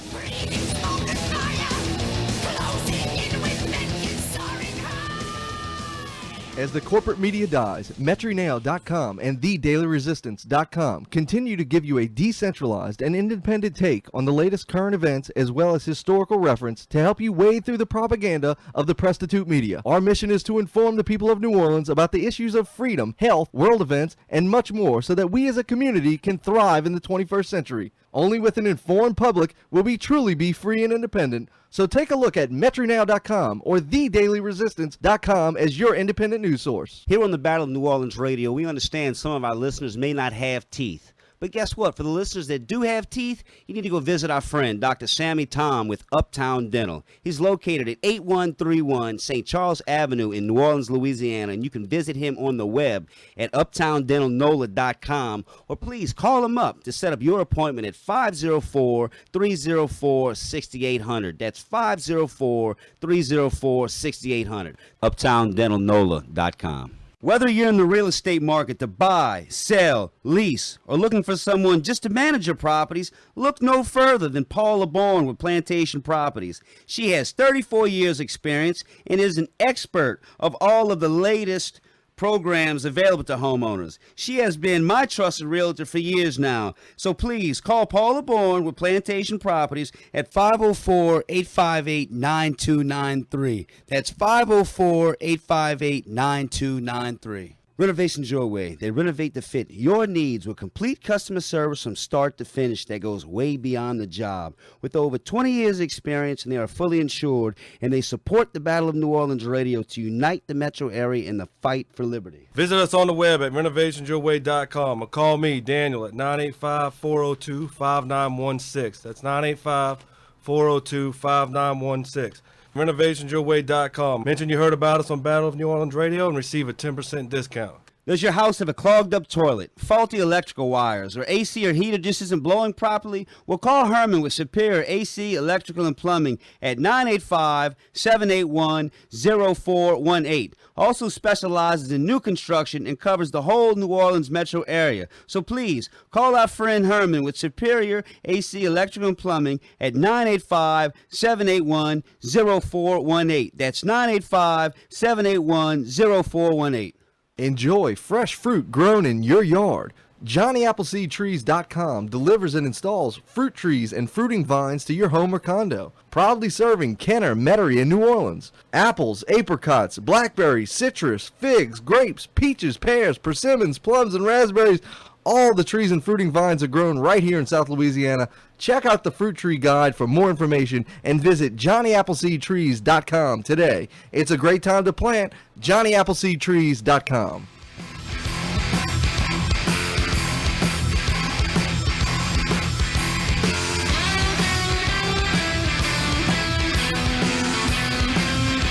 As the corporate media dies, MetroNow.com and TheDailyResistance.com continue to give you a decentralized and independent take on the latest current events as well as historical reference to help you wade through the propaganda of the prostitute media. Our mission is to inform the people of New Orleans about the issues of freedom, health, world events, and much more so that we as a community can thrive in the 21st century. Only with an informed public will we truly be free and independent. So take a look at MetroNow.com or TheDailyResistance.com as your independent news source. Here on the Battle of New Orleans Radio, we understand some of our listeners may not have teeth. But guess what? For the listeners that do have teeth, you need to go visit our friend, Dr. Sammy Tom with Uptown Dental. He's located at 8131 St. Charles Avenue in New Orleans, Louisiana, and you can visit him on the web at uptowndentalnola.com, or please call him up to set up your appointment at 504-304-6800. That's 504-304-6800. uptowndentalnola.com. Whether you're in the real estate market to buy, sell, lease, or looking for someone just to manage your properties, look no further than Paula Bourne with Plantation Properties. She has 34 years experience and is an expert of all of the latest programs available to homeowners. She has been my trusted realtor for years now. So please call Paula Bourne with Plantation Properties at 504-858-9293. That's 504-858-9293. Renovations Your Way. They renovate to fit your needs with complete customer service from start to finish that goes way beyond the job. With over 20 years experience, and they are fully insured, and they support the Battle of New Orleans Radio to unite the metro area in the fight for liberty. Visit us on the web at renovationsyourway.com or call me, Daniel, at 985-402-5916. That's 985-402-5916. renovationsyourway.com. Mention you heard about us on Battle of New Orleans Radio and receive a 10% discount. Does your house have a clogged up toilet, faulty electrical wires, or AC or heater just isn't blowing properly? Well, call Herman with Superior AC, Electrical, and Plumbing at 985-781-0418. Also specializes in new construction and covers the whole New Orleans metro area. So please, call our friend Herman with Superior AC, Electrical, and Plumbing at 985-781-0418. That's 985-781-0418. Enjoy fresh fruit grown in your yard. JohnnyAppleseedTrees.com delivers and installs fruit trees and fruiting vines to your home or condo. Proudly serving Kenner, Metairie, and New Orleans. Apples, apricots, blackberries, citrus, figs, grapes, peaches, pears, persimmons, plums, and raspberries. All the trees and fruiting vines are grown right here in South Louisiana. Check out the Fruit Tree Guide for more information and visit JohnnyAppleseedTrees.com today. It's a great time to plant. JohnnyAppleseedTrees.com.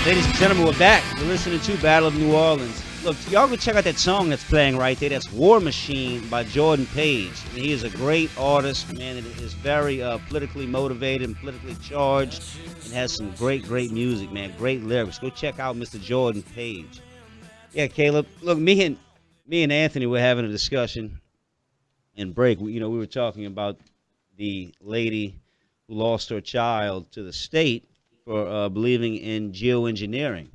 Ladies and gentlemen, we're back. You're listening to Battle of New Orleans. Look, y'all go check out that song that's playing right there. That's War Machine by Jordan Page. And he is a great artist, man. It is very politically motivated and politically charged, and has some great music, man. Great lyrics. Go check out Mr. Jordan Page. Yeah, Caleb. Look, me and Anthony were having a discussion in break. We were talking about the lady who lost her child to the state for believing in geoengineering.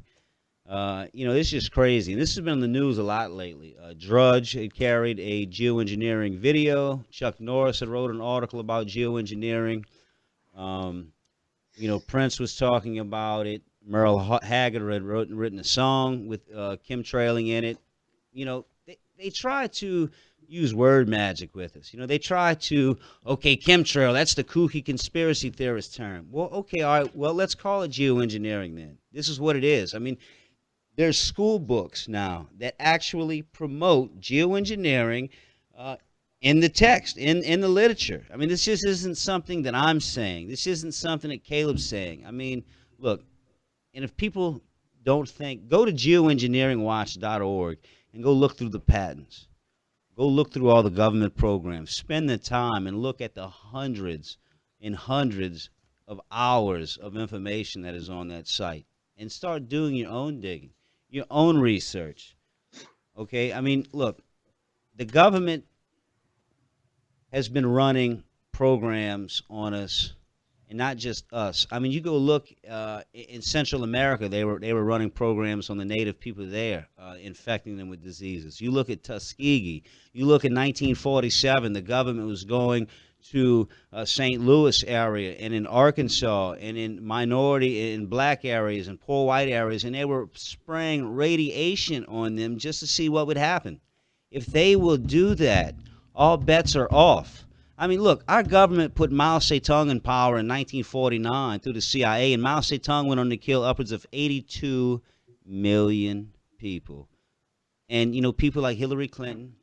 This is just crazy. And this has been on the news a lot lately. Drudge had carried a geoengineering video. Chuck Norris had wrote an article about geoengineering. Prince was talking about it. Merle Haggard had written a song with chemtrailing in it. They try to use word magic with us. They try to, chemtrail, that's the kooky conspiracy theorist term. Well, okay, all right, well, let's call it geoengineering then. This is what it is. I mean, there's school books now that actually promote geoengineering in the text, in the literature. I mean, this just isn't something that I'm saying. This isn't something that Caleb's saying. I mean, look, and if people don't think, go to geoengineeringwatch.org and go look through the patents. Go look through all the government programs. Spend the time and look at the hundreds and hundreds of hours of information that is on that site. And start doing your own digging, your own research. Okay? I mean, look, the government has been running programs on us, and not just us. I mean, you go look in Central America, they were running programs on the native people there, infecting them with diseases. You look at Tuskegee. You look at 1947, the government was going to St. Louis area and in Arkansas and in minority and black areas and poor white areas, and they were spraying radiation on them just to see what would happen. If they will do that, all bets are off. I mean, look, our government put Mao Zedong in power in 1949 through the CIA, and Mao Zedong went on to kill upwards of 82 million people. And, people like Hillary Clinton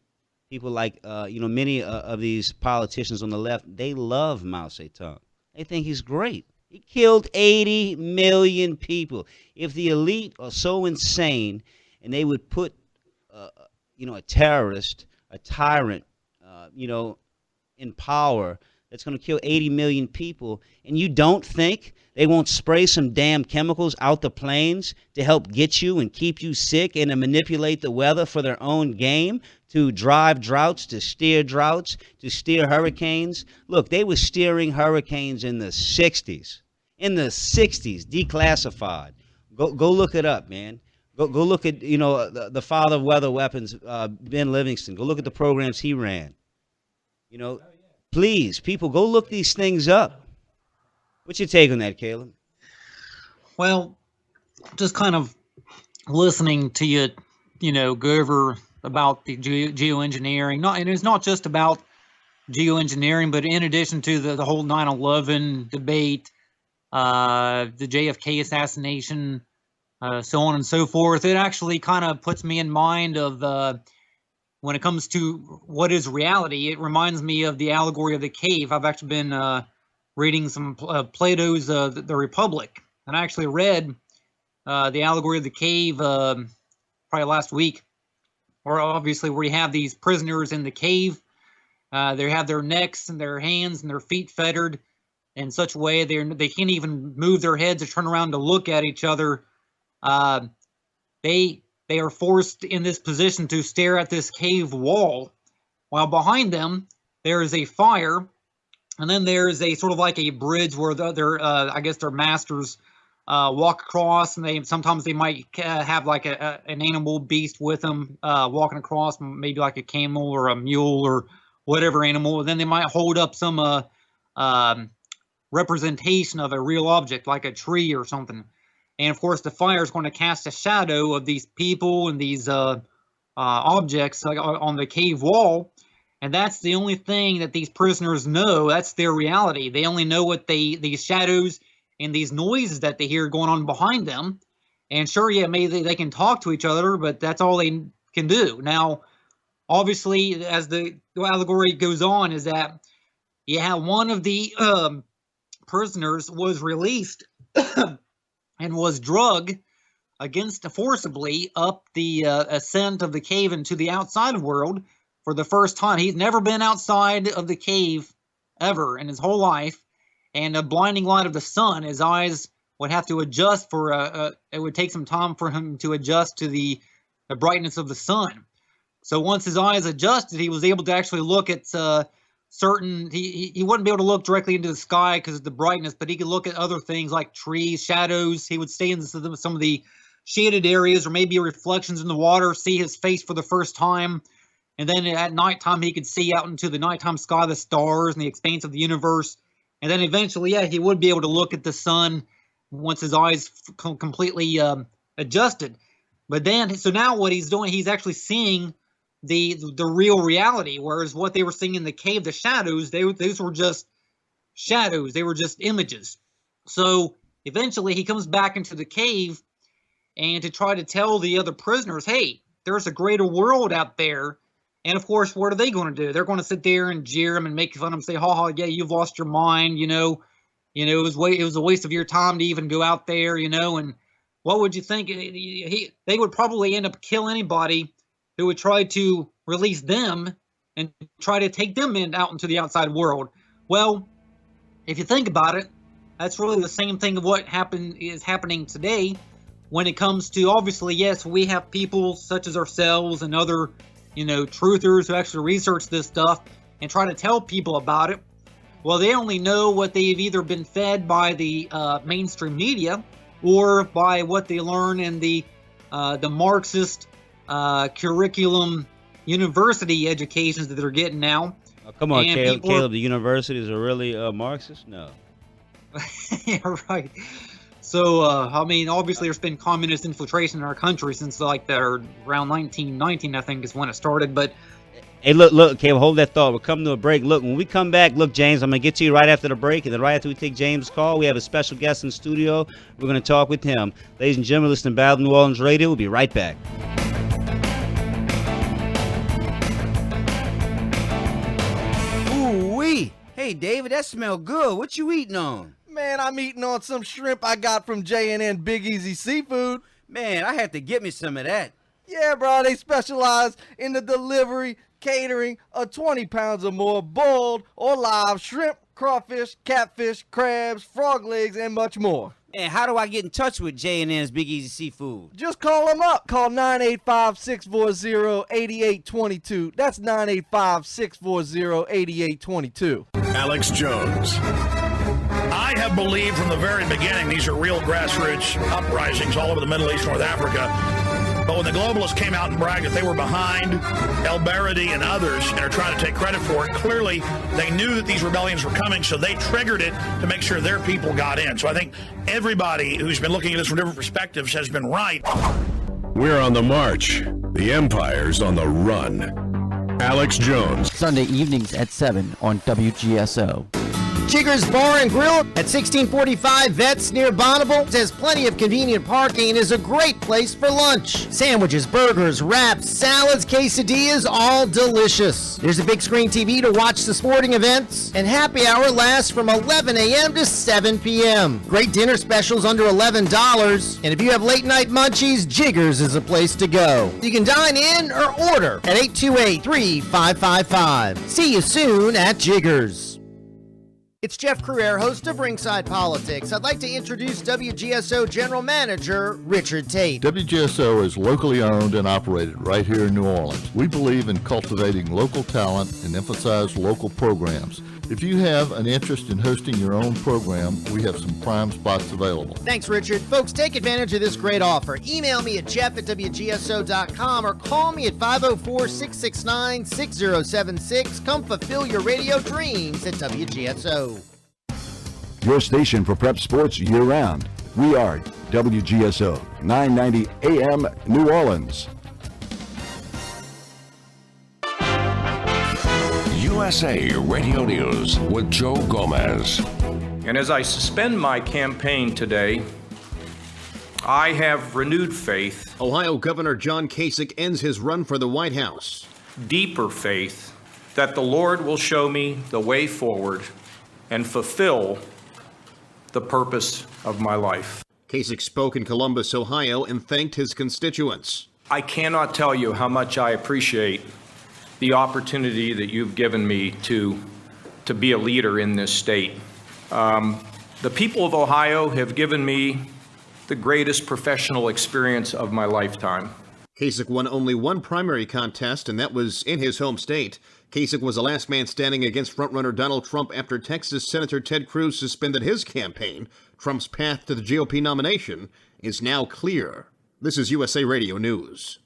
people like, many of these politicians on the left, they love Mao Zedong. They think he's great. He killed 80 million people. If the elite are so insane and they would put, a terrorist, a tyrant, in power that's going to kill 80 million people, and you don't think they won't spray some damn chemicals out the plains to help get you and keep you sick and to manipulate the weather for their own game, to drive droughts, to steer hurricanes? Look, they were steering hurricanes in the 60s. In the 60s, declassified. Go look it up, man. Go look at, the father of weather weapons, Ben Livingston. Go look at the programs he ran. Please, people, go look these things up. What's your take on that, Caleb? Well, just kind of listening to you, go over about the geoengineering. And it's not just about geoengineering, but in addition to the whole 9/11 debate, the JFK assassination, so on and so forth, it actually kind of puts me in mind of when it comes to what is reality. It reminds me of the Allegory of the Cave. I've actually been reading some Plato's The Republic, and I actually read the Allegory of the Cave probably last week, where you have these prisoners in the cave. They have their necks and their hands and their feet fettered in such a way they can't even move their heads or turn around to look at each other. They are forced in this position to stare at this cave wall, while behind them there is a fire, and then there is a sort of like a bridge where their masters walk across, and sometimes they might have like an animal beast with them walking across, maybe like a camel or a mule or whatever animal. And then they might hold up some representation of a real object like a tree or something. And of course, the fire is going to cast a shadow of these people and these objects on the cave wall. And that's the only thing that these prisoners know. That's their reality. They only know what these shadows and these noises that they hear going on behind them. And sure, yeah, maybe they can talk to each other, but that's all they can do. Now, obviously, as the allegory goes on, is that one of the prisoners was released and was drugged forcibly up the ascent of the cave into the outside world for the first time. He's never been outside of the cave ever in his whole life. And a blinding light of the sun, his eyes would have to adjust it would take some time for him to adjust to the brightness of the sun. So once his eyes adjusted, he was able to actually look at he wouldn't be able to look directly into the sky because of the brightness, but he could look at other things like trees, shadows. He would stay in some of the shaded areas, or maybe reflections in the water, see his face for the first time. And then at nighttime, he could see out into the nighttime sky, the stars and the expanse of the universe. And then eventually, he would be able to look at the sun once his eyes completely adjusted. But then, so now what he's doing, he's actually seeing the real reality, whereas what they were seeing in the cave, the shadows, those were just shadows. They were just images. So eventually he comes back into the cave and to try to tell the other prisoners, hey, there's a greater world out there. And of course, what are they going to do? They're going to sit there and jeer him and make fun of him, say, ha ha, yeah, you've lost your mind, it was a waste of your time to even go out there, and what would you think? They would probably end up killing anybody who would try to release them and try to take them out into the outside world. Well, if you think about it, that's really the same thing of what is happening today when it comes to, obviously, yes, we have people such as ourselves and other, truthers who actually research this stuff and try to tell people about it. Well, they only know what they've either been fed by the mainstream media or by what they learn in the Marxist curriculum university educations that they're getting now. Oh, come on, Caleb, the universities are really Marxist? No. Yeah, right. So, obviously there's been communist infiltration in our country since around 1919, I think is when it started, but hey, look, Caleb, hold that thought. We're coming to a break. Look, when we come back, look, James, I'm going to get to you right after the break, and then right after we take James' call, we have a special guest in the studio. We're going to talk with him. Ladies and gentlemen, listen to Battle of New Orleans Radio. We'll be right back. Hey, David, that smell good. What you eating on? Man, I'm eating on some shrimp I got from J&N Big Easy Seafood. Man, I had to get me some of that. Yeah, bro, they specialize in the delivery, catering of 20 pounds or more boiled or live shrimp, crawfish, catfish, crabs, frog legs, and much more. And how do I get in touch with J&N's Big Easy Seafood? Just call them up. Call 985-640-8822. That's 985-640-8822. Alex Jones. I have believed from the very beginning these are real grassroots uprisings all over the Middle East, North Africa. But when the globalists came out and bragged that they were behind El Baradi and others and are trying to take credit for it, clearly they knew that these rebellions were coming, so they triggered it to make sure their people got in. So I think everybody who's been looking at this from different perspectives has been right. We're on the march. The Empire's on the run. Alex Jones. Sunday evenings at 7 on WGSO. Jigger's Bar and Grill at 1645 Vets near Bonneville has plenty of convenient parking and is a great place for lunch. Sandwiches, burgers, wraps, salads, quesadillas, all delicious. There's a big screen TV to watch the sporting events, and happy hour lasts from 11 a.m. to 7 p.m. Great dinner specials under $11, and if you have late night munchies, Jigger's is a place to go. You can dine in or order at 828-3555. See you soon at Jigger's. It's Jeff Crouere, host of Ringside Politics. I'd like to introduce WGSO General Manager Richard Tate. WGSO is locally owned and operated right here in New Orleans. We believe in cultivating local talent and emphasize local programs. If you have an interest in hosting your own program, we have some prime spots available. Thanks, Richard. Folks, take advantage of this great offer. Email me at jeff@wgso.com or call me at 504-669-6076. Come fulfill your radio dreams at WGSO. Your station for prep sports year-round. We are WGSO, 990 AM, New Orleans. USA Radio News with Joe Gomez. And as I suspend my campaign today, I have renewed faith. Ohio Governor John Kasich ends his run for the White House. Deeper faith that the Lord will show me the way forward and fulfill the purpose of my life. Kasich spoke in Columbus, Ohio, and thanked his constituents. I cannot tell you how much I appreciate the opportunity that you've given me to be a leader in this state. The people of Ohio have given me the greatest professional experience of my lifetime. Kasich won only one primary contest, and that was in his home state. Kasich was the last man standing against frontrunner Donald Trump after Texas Senator Ted Cruz suspended his campaign. Trump's path to the GOP nomination is now clear. This is USA Radio News.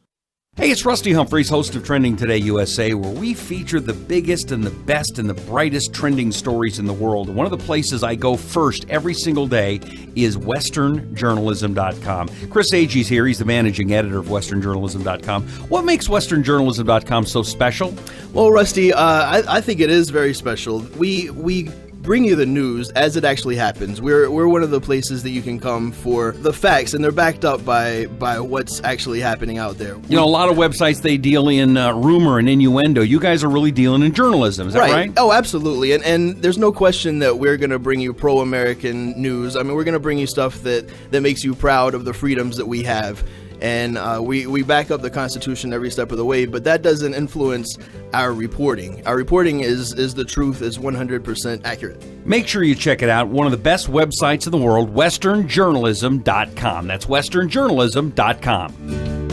Hey, it's Rusty Humphreys, host of Trending Today USA, where we feature the biggest and the best and the brightest trending stories in the world. One of the places I go first every single day is westernjournalism.com. Chris Agee's here. He's the managing editor of westernjournalism.com. What makes westernjournalism.com so special? Well, Rusty, I think it is very special. We bring you the news as it actually happens. We're one of the places that you can come for the facts, and they're backed up by what's actually happening out there. You know, a lot of websites, they deal in rumor and innuendo. You guys are really dealing in journalism. Is that right? Oh, absolutely. And there's no question that we're going to bring you pro-American news. I mean, we're going to bring you stuff that makes you proud of the freedoms that we have. And we back up the Constitution every step of the way, but that doesn't influence our reporting. Our reporting is the truth, is 100% accurate. Make sure you check it out. One of the best websites in the world, westernjournalism.com. That's westernjournalism.com.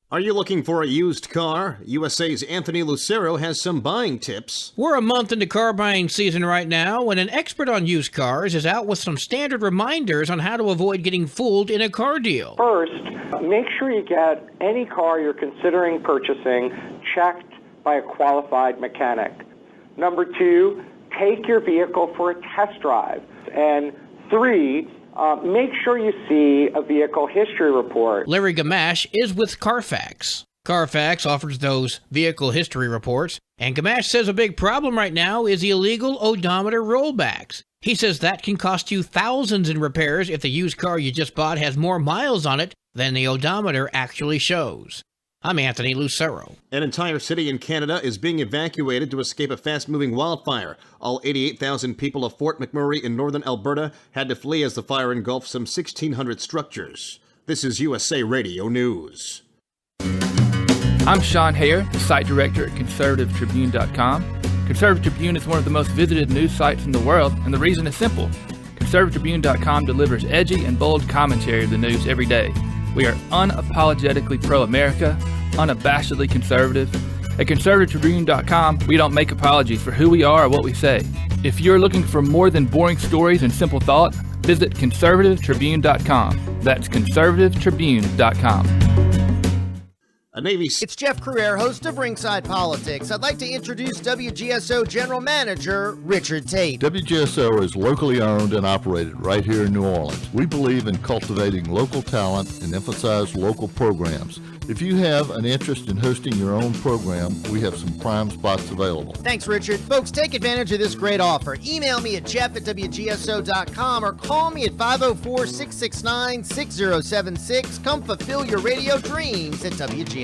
Are you looking for a used car? USA's Anthony Lucero has some buying tips. We're a month into car buying season right now, and an expert on used cars is out with some standard reminders on how to avoid getting fooled in a car deal. First, make sure you get any car you're considering purchasing checked by a qualified mechanic. Number two, take your vehicle for a test drive. And three, make sure you see a vehicle history report. Larry Gamache is with Carfax. Carfax offers those vehicle history reports, and Gamache says a big problem right now is illegal odometer rollbacks. He says that can cost you thousands in repairs if the used car you just bought has more miles on it than the odometer actually shows. I'm Anthony Lucero. An entire city in Canada is being evacuated to escape a fast-moving wildfire. All 88,000 people of Fort McMurray in northern Alberta had to flee as the fire engulfed some 1,600 structures. This is USA Radio News. I'm Sean Hayer, the site director at ConservativeTribune.com. Conservative Tribune is one of the most visited news sites in the world, and the reason is simple. ConservativeTribune.com delivers edgy and bold commentary of the news every day. We are unapologetically pro-America, unabashedly conservative. At ConservativeTribune.com, we don't make apologies for who we are or what we say. If you're looking for more than boring stories and simple thought, visit ConservativeTribune.com. That's ConservativeTribune.com. It's Jeff Crouere, host of Ringside Politics. I'd like to introduce WGSO General Manager Richard Tate. WGSO is locally owned and operated right here in New Orleans. We believe in cultivating local talent and emphasize local programs. If you have an interest in hosting your own program, we have some prime spots available. Thanks, Richard. Folks, take advantage of this great offer. Email me at jeff@wgso.com or call me at 504-669-6076. Come fulfill your radio dreams at WGSO.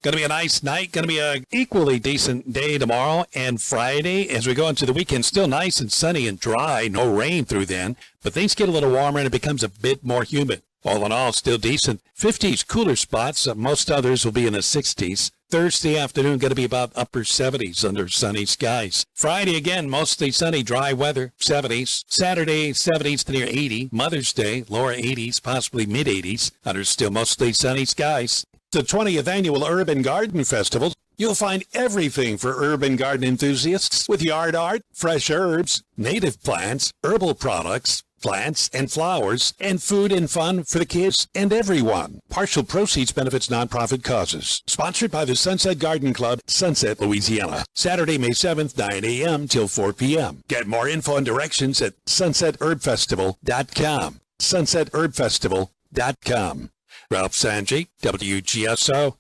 Going to be a nice night. Going to be an equally decent day tomorrow and Friday. As we go into the weekend, still nice and sunny and dry. No rain through then. But things get a little warmer and it becomes a bit more humid. All in all, still decent. 50s, cooler spots. Most others will be in the 60s. Thursday afternoon going to be about upper 70s under sunny skies. Friday again, mostly sunny, dry weather, 70s. Saturday, 70s to near 80. Mother's Day, lower 80s, possibly mid 80s, under still mostly sunny skies. The 20th Annual Urban Garden Festival. You'll find everything for urban garden enthusiasts with yard art, fresh herbs, native plants, herbal products, plants and flowers, and food and fun for the kids and everyone. Partial proceeds benefits nonprofit causes. Sponsored by the Sunset Garden Club, Sunset, Louisiana. Saturday, May 7th, 9 a.m. till 4 p.m. Get more info and directions at sunsetherbfestival.com. Sunsetherbfestival.com. Ralph Sanji, WGSO.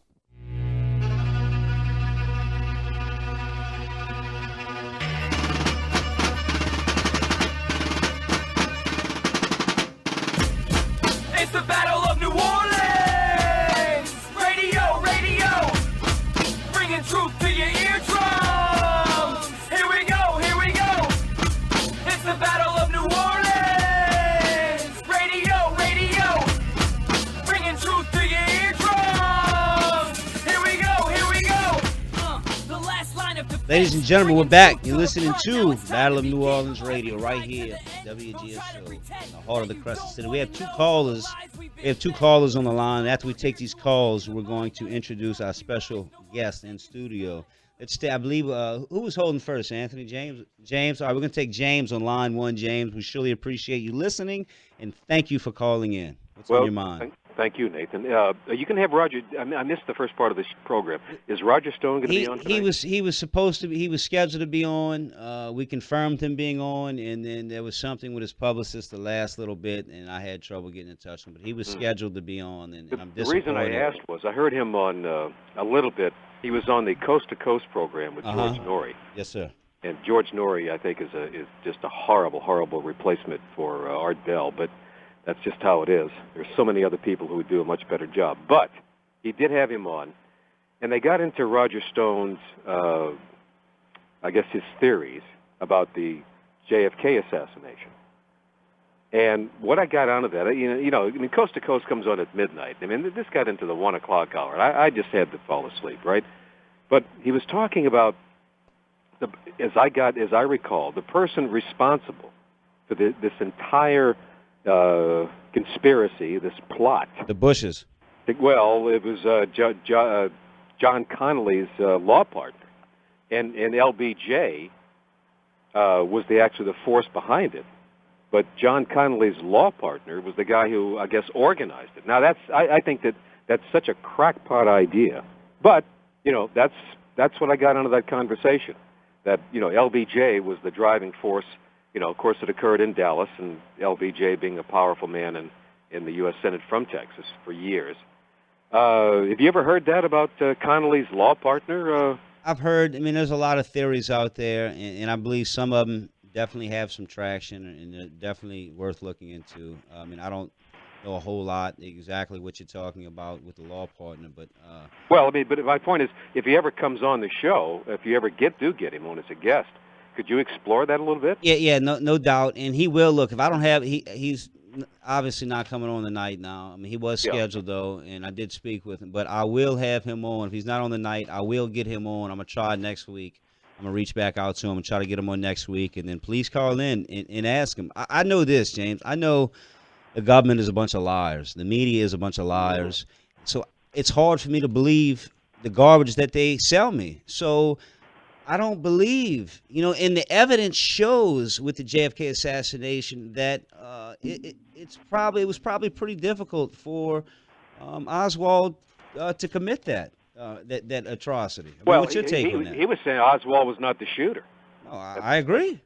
It's the Battle of New Orleans! Radio, radio! Bringing truth to your eardrums! Here we go, here we go! It's the Battle of New Orleans! Radio, radio! Bringing truth to your eardrums! Here we go, here we go! The last line of defense. Ladies and gentlemen, we're back. You're listening to Battle of New Orleans Radio right here, WGSO, in the heart of the Crescent City. We have two callers. On the line. After we take these calls, we're going to introduce our special guest in studio. I believe, who was holding first? Anthony, James? James? All right, we're going to take James on line one. James, we surely appreciate you listening, and thank you for calling in. What's on your mind? Thank you, Nathan. You can have Roger. I missed the first part of this program. Is Roger Stone going to be on tonight? He was supposed to be. He was scheduled to be on. We confirmed him being on, and then there was something with his publicist the last little bit, and I had trouble getting in touch with him. But he was scheduled to be on, and I'm disappointed. The reason I asked was I heard him on a little bit. He was on the Coast to Coast program with George Norrie. Yes, sir. And George Norrie, I think, is just a horrible, horrible replacement for Art Bell, but. That's just how it is. There's so many other people who would do a much better job. But he did have him on, and they got into Roger Stone's, I guess, his theories about the JFK assassination. And what I got out of that, Coast to Coast comes on at midnight. I mean, this got into the 1 o'clock hour. I just had to fall asleep, right? But he was talking about, as I recall, the person responsible for this entire conspiracy, this plot. The Bushes. Well, it was John Connally's law partner, and LBJ was actually the force behind it. But John Connally's law partner was the guy who, I guess, organized it. Now, I think that's such a crackpot idea. But that's what I got out of that conversation. That LBJ was the driving force. Of course, it occurred in Dallas, and LBJ being a powerful man in the U.S. Senate from Texas for years. Have you ever heard that about Connally's law partner? I've heard. I mean, there's a lot of theories out there, and I believe some of them definitely have some traction, and they're definitely worth looking into. I mean, I don't know a whole lot exactly what you're talking about with the law partner, but Well, I mean, but my point is, if he ever comes on the show, if you ever do get him on as a guest, could you explore that a little bit? yeah, no doubt, and he will. Look, if I don't have, he's obviously not coming on tonight now. I mean, he was scheduled though, and I did speak with him, but I will have him on. If he's not on the night, I will get him on. I'm gonna try next week. I'm gonna reach back out to him and try to get him on next week, and then please call in and ask him. I know this, James. I know the government is a bunch of liars. The media is a bunch of liars. So it's hard for me to believe the garbage that they sell me. So I don't believe, and the evidence shows with the JFK assassination that it was probably pretty difficult for Oswald to commit that atrocity. I mean, what's your take on that? He was saying Oswald was not the shooter. No, I agree.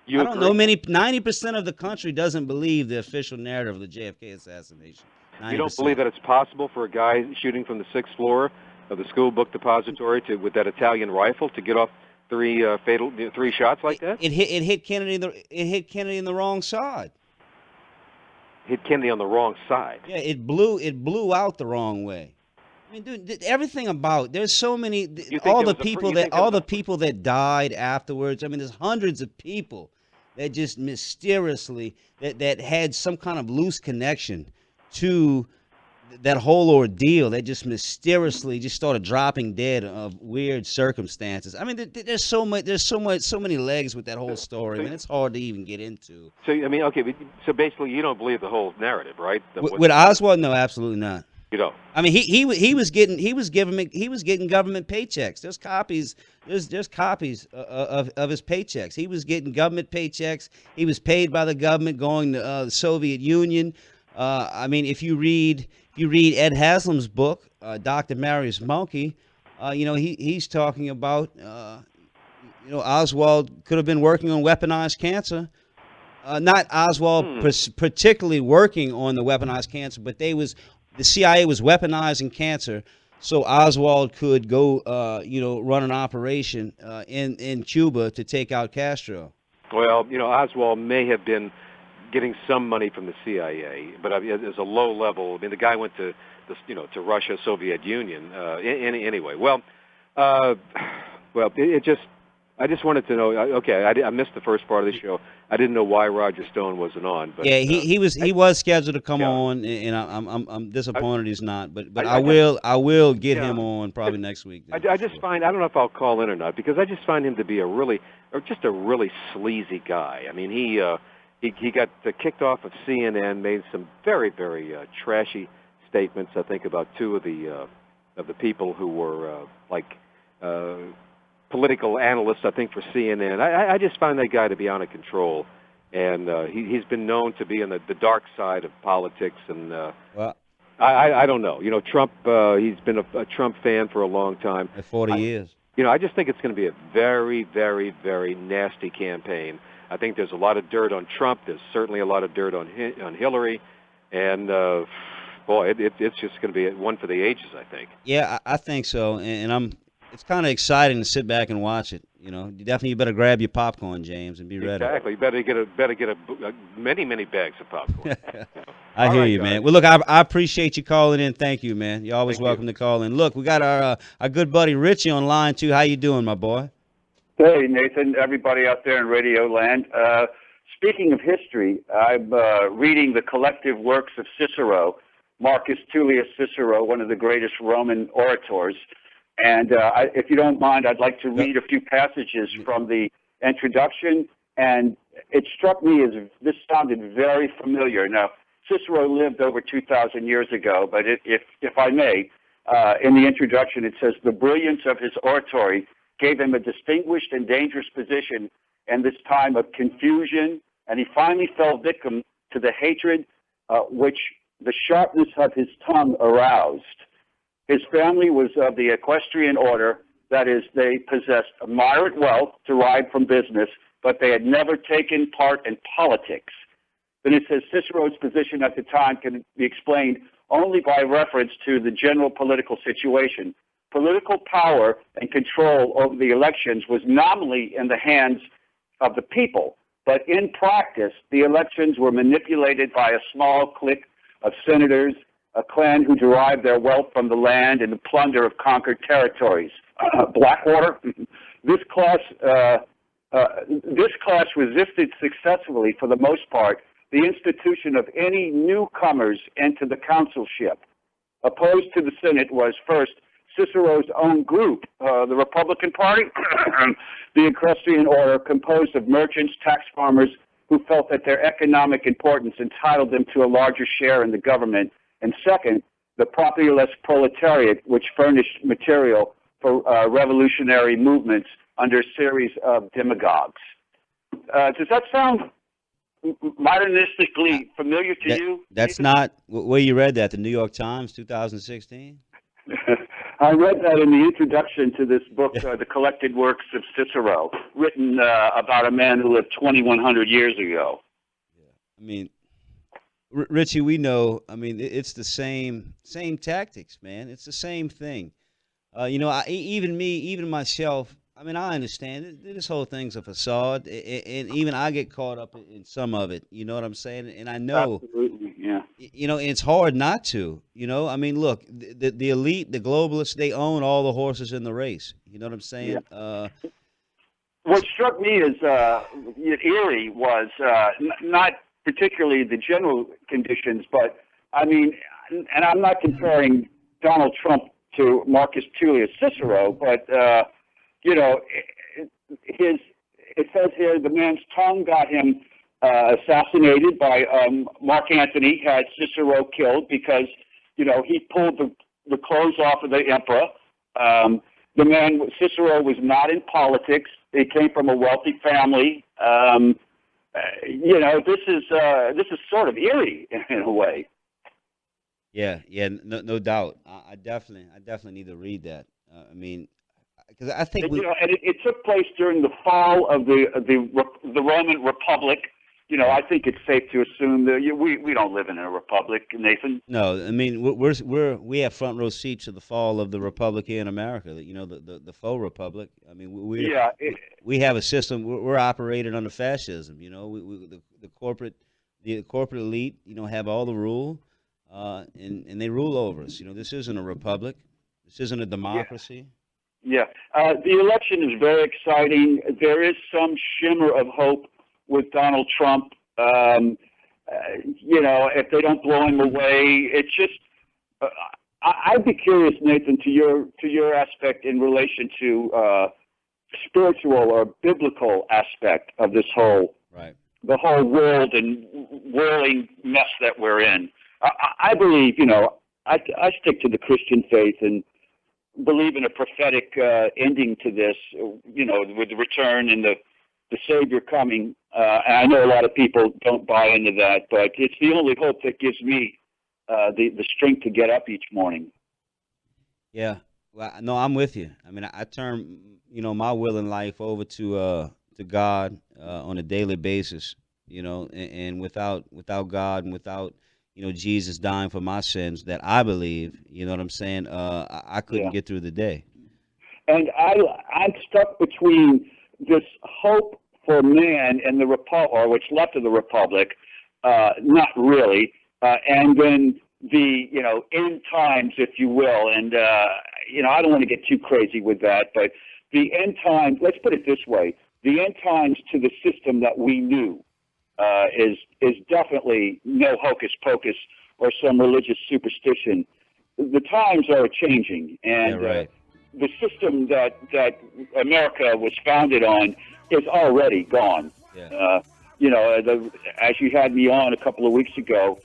You I don't agree? know. 90% of the country doesn't believe the official narrative of the JFK assassination. 90%. You don't believe that it's possible for a guy shooting from the 6th floor of the school book depository with that Italian rifle to get off three shots like that? It hit Kennedy. It hit Kennedy in the wrong side. Hit Kennedy on the wrong side. Yeah, it blew out the wrong way. I mean, dude, everything about there's so many all the people that died afterwards. I mean, there's hundreds of people that just mysteriously that had some kind of loose connection to that whole ordeal. That just mysteriously just started dropping dead of weird circumstances. I mean, there's so many legs with that whole story. I mean, it's hard to even get into. So I mean, okay, so basically, you don't believe the whole narrative, right? With Oswald, no, absolutely not. You don't. I mean, he was getting government paychecks. There's copies of his paychecks. He was getting government paychecks. He was paid by the government going to the Soviet Union. I mean, if you read Ed Haslam's book, Dr. Marius Monkey, he's talking about Oswald could have been working on weaponized cancer. Not Oswald particularly working on the weaponized cancer, but the CIA was weaponizing cancer, so Oswald could go, run an operation in Cuba to take out Castro. Well, Oswald may have been getting some money from the CIA, but as a low level. I mean, the guy went to Russia, Soviet Union. Anyway, I just wanted to know. Okay, I missed the first part of the show. I didn't know why Roger Stone wasn't on. But, yeah, he was scheduled to come on, and I'm disappointed he's not. But I will get him on probably next week. I just find, I don't know if I'll call in or not, because I just find him to be a really sleazy guy. I mean, he got kicked off of CNN, made some very, very trashy statements. I think about two of the people who were political analysts, I think, for CNN. I just find that guy to be out of control, and he's been known to be on the dark side of politics. And I don't know. Trump. He's been a Trump fan for a long time. 40 years. I just think it's going to be a very, very, very nasty campaign. I think there's a lot of dirt on Trump. There's certainly a lot of dirt on Hillary, and it's just going to be one for the ages, I think. Yeah, I think so, and it's kind of exciting to sit back and watch it. You better grab your popcorn, James, and be ready. Exactly. You better get a many bags of popcorn. I hear you, man. Well, look, I appreciate you calling in. Thank you, man. You're always welcome to call in. Look, we got our good buddy Richie on line too. How you doing, my boy? Hey, Nathan, everybody out there in Radio Land. Speaking of history, I'm reading the collective works of Cicero, Marcus Tullius Cicero, one of the greatest Roman orators. And if you don't mind, I'd like to read a few passages from the introduction. And it struck me as this sounded very familiar. Now, Cicero lived over 2,000 years ago, but if I may, in the introduction it says, the brilliance of his oratory gave him a distinguished and dangerous position in this time of confusion, and he finally fell victim to the hatred which the sharpness of his tongue aroused. His family was of the equestrian order, that is, they possessed moderate wealth derived from business, but they had never taken part in politics. Then it says Cicero's position at the time can be explained only by reference to the general political situation. Political power and control over the elections was nominally in the hands of the people, but in practice, the elections were manipulated by a small clique of senators, a clan who derived their wealth from the land and the plunder of conquered territories. Blackwater, this class resisted successfully, for the most part, the institution of any newcomers into the consulship. Opposed to the Senate was first Cicero's own group, the Republican Party, the equestrian order composed of merchants, tax farmers, who felt that their economic importance entitled them to a larger share in the government, and second, the populist proletariat, which furnished material for revolutionary movements under a series of demagogues. Does that sound modernistically familiar to you? That's not where you read that, the New York Times, 2016? I read that in the introduction to this book, The Collected Works of Cicero, written about a man who lived 2,100 years ago. I mean, Richie, we know, I mean, it's the same tactics, man. It's the same thing. Even myself, I mean, I understand this whole thing's a facade, and even I get caught up in some of it. You know what I'm saying? And I know, absolutely, yeah. It's hard not to. I mean, look, the elite, the globalists, they own all the horses in the race. You know what I'm saying? Yeah. What struck me as eerie was not particularly the general conditions, but I mean, and I'm not comparing Donald Trump to Marcus Tullius Cicero, but it says here the man's tongue got him assassinated by Mark Antony, had Cicero killed because he pulled the clothes off of the emperor. The man Cicero was not in politics. He came from a wealthy family. This is sort of eerie in a way. Yeah, no doubt. I definitely need to read that. I mean, because I think it took place during the fall of the Roman Republic. I think it's safe to assume that we don't live in a republic, Nathan. No, I mean we have front row seats to the fall of the republic here in America. The faux republic. I mean we have a system. We're operated under fascism. The corporate elite. Have all the rule, and they rule over us. This isn't a republic. This isn't a democracy. Yeah, the election is very exciting. There is some shimmer of hope with Donald Trump. If they don't blow him away, it's just. I'd be curious, Nathan, to your aspect in relation to spiritual or biblical aspect of this whole the whole world and whirling mess that we're in. I believe, I stick to the Christian faith and believe in a prophetic ending to this, with the return and the Savior coming. And I know a lot of people don't buy into that, but it's the only hope that gives me the strength to get up each morning. Yeah, well, no, I'm with you. I mean, I turn, my will in life over to God on a daily basis, and without God and without Jesus dying for my sins that I believe, you know what I'm saying? I couldn't get through the day. And I'm stuck between this hope for man and the republic, or what's left of the republic, not really, and then the end times, if you will. And I don't want to get too crazy with that, but the end times. Let's put it this way: the end times to the system that we knew. Is definitely no hocus pocus or some religious superstition. The times are changing, and the system that America was founded on is already gone. Yeah. As you had me on a couple of weeks ago,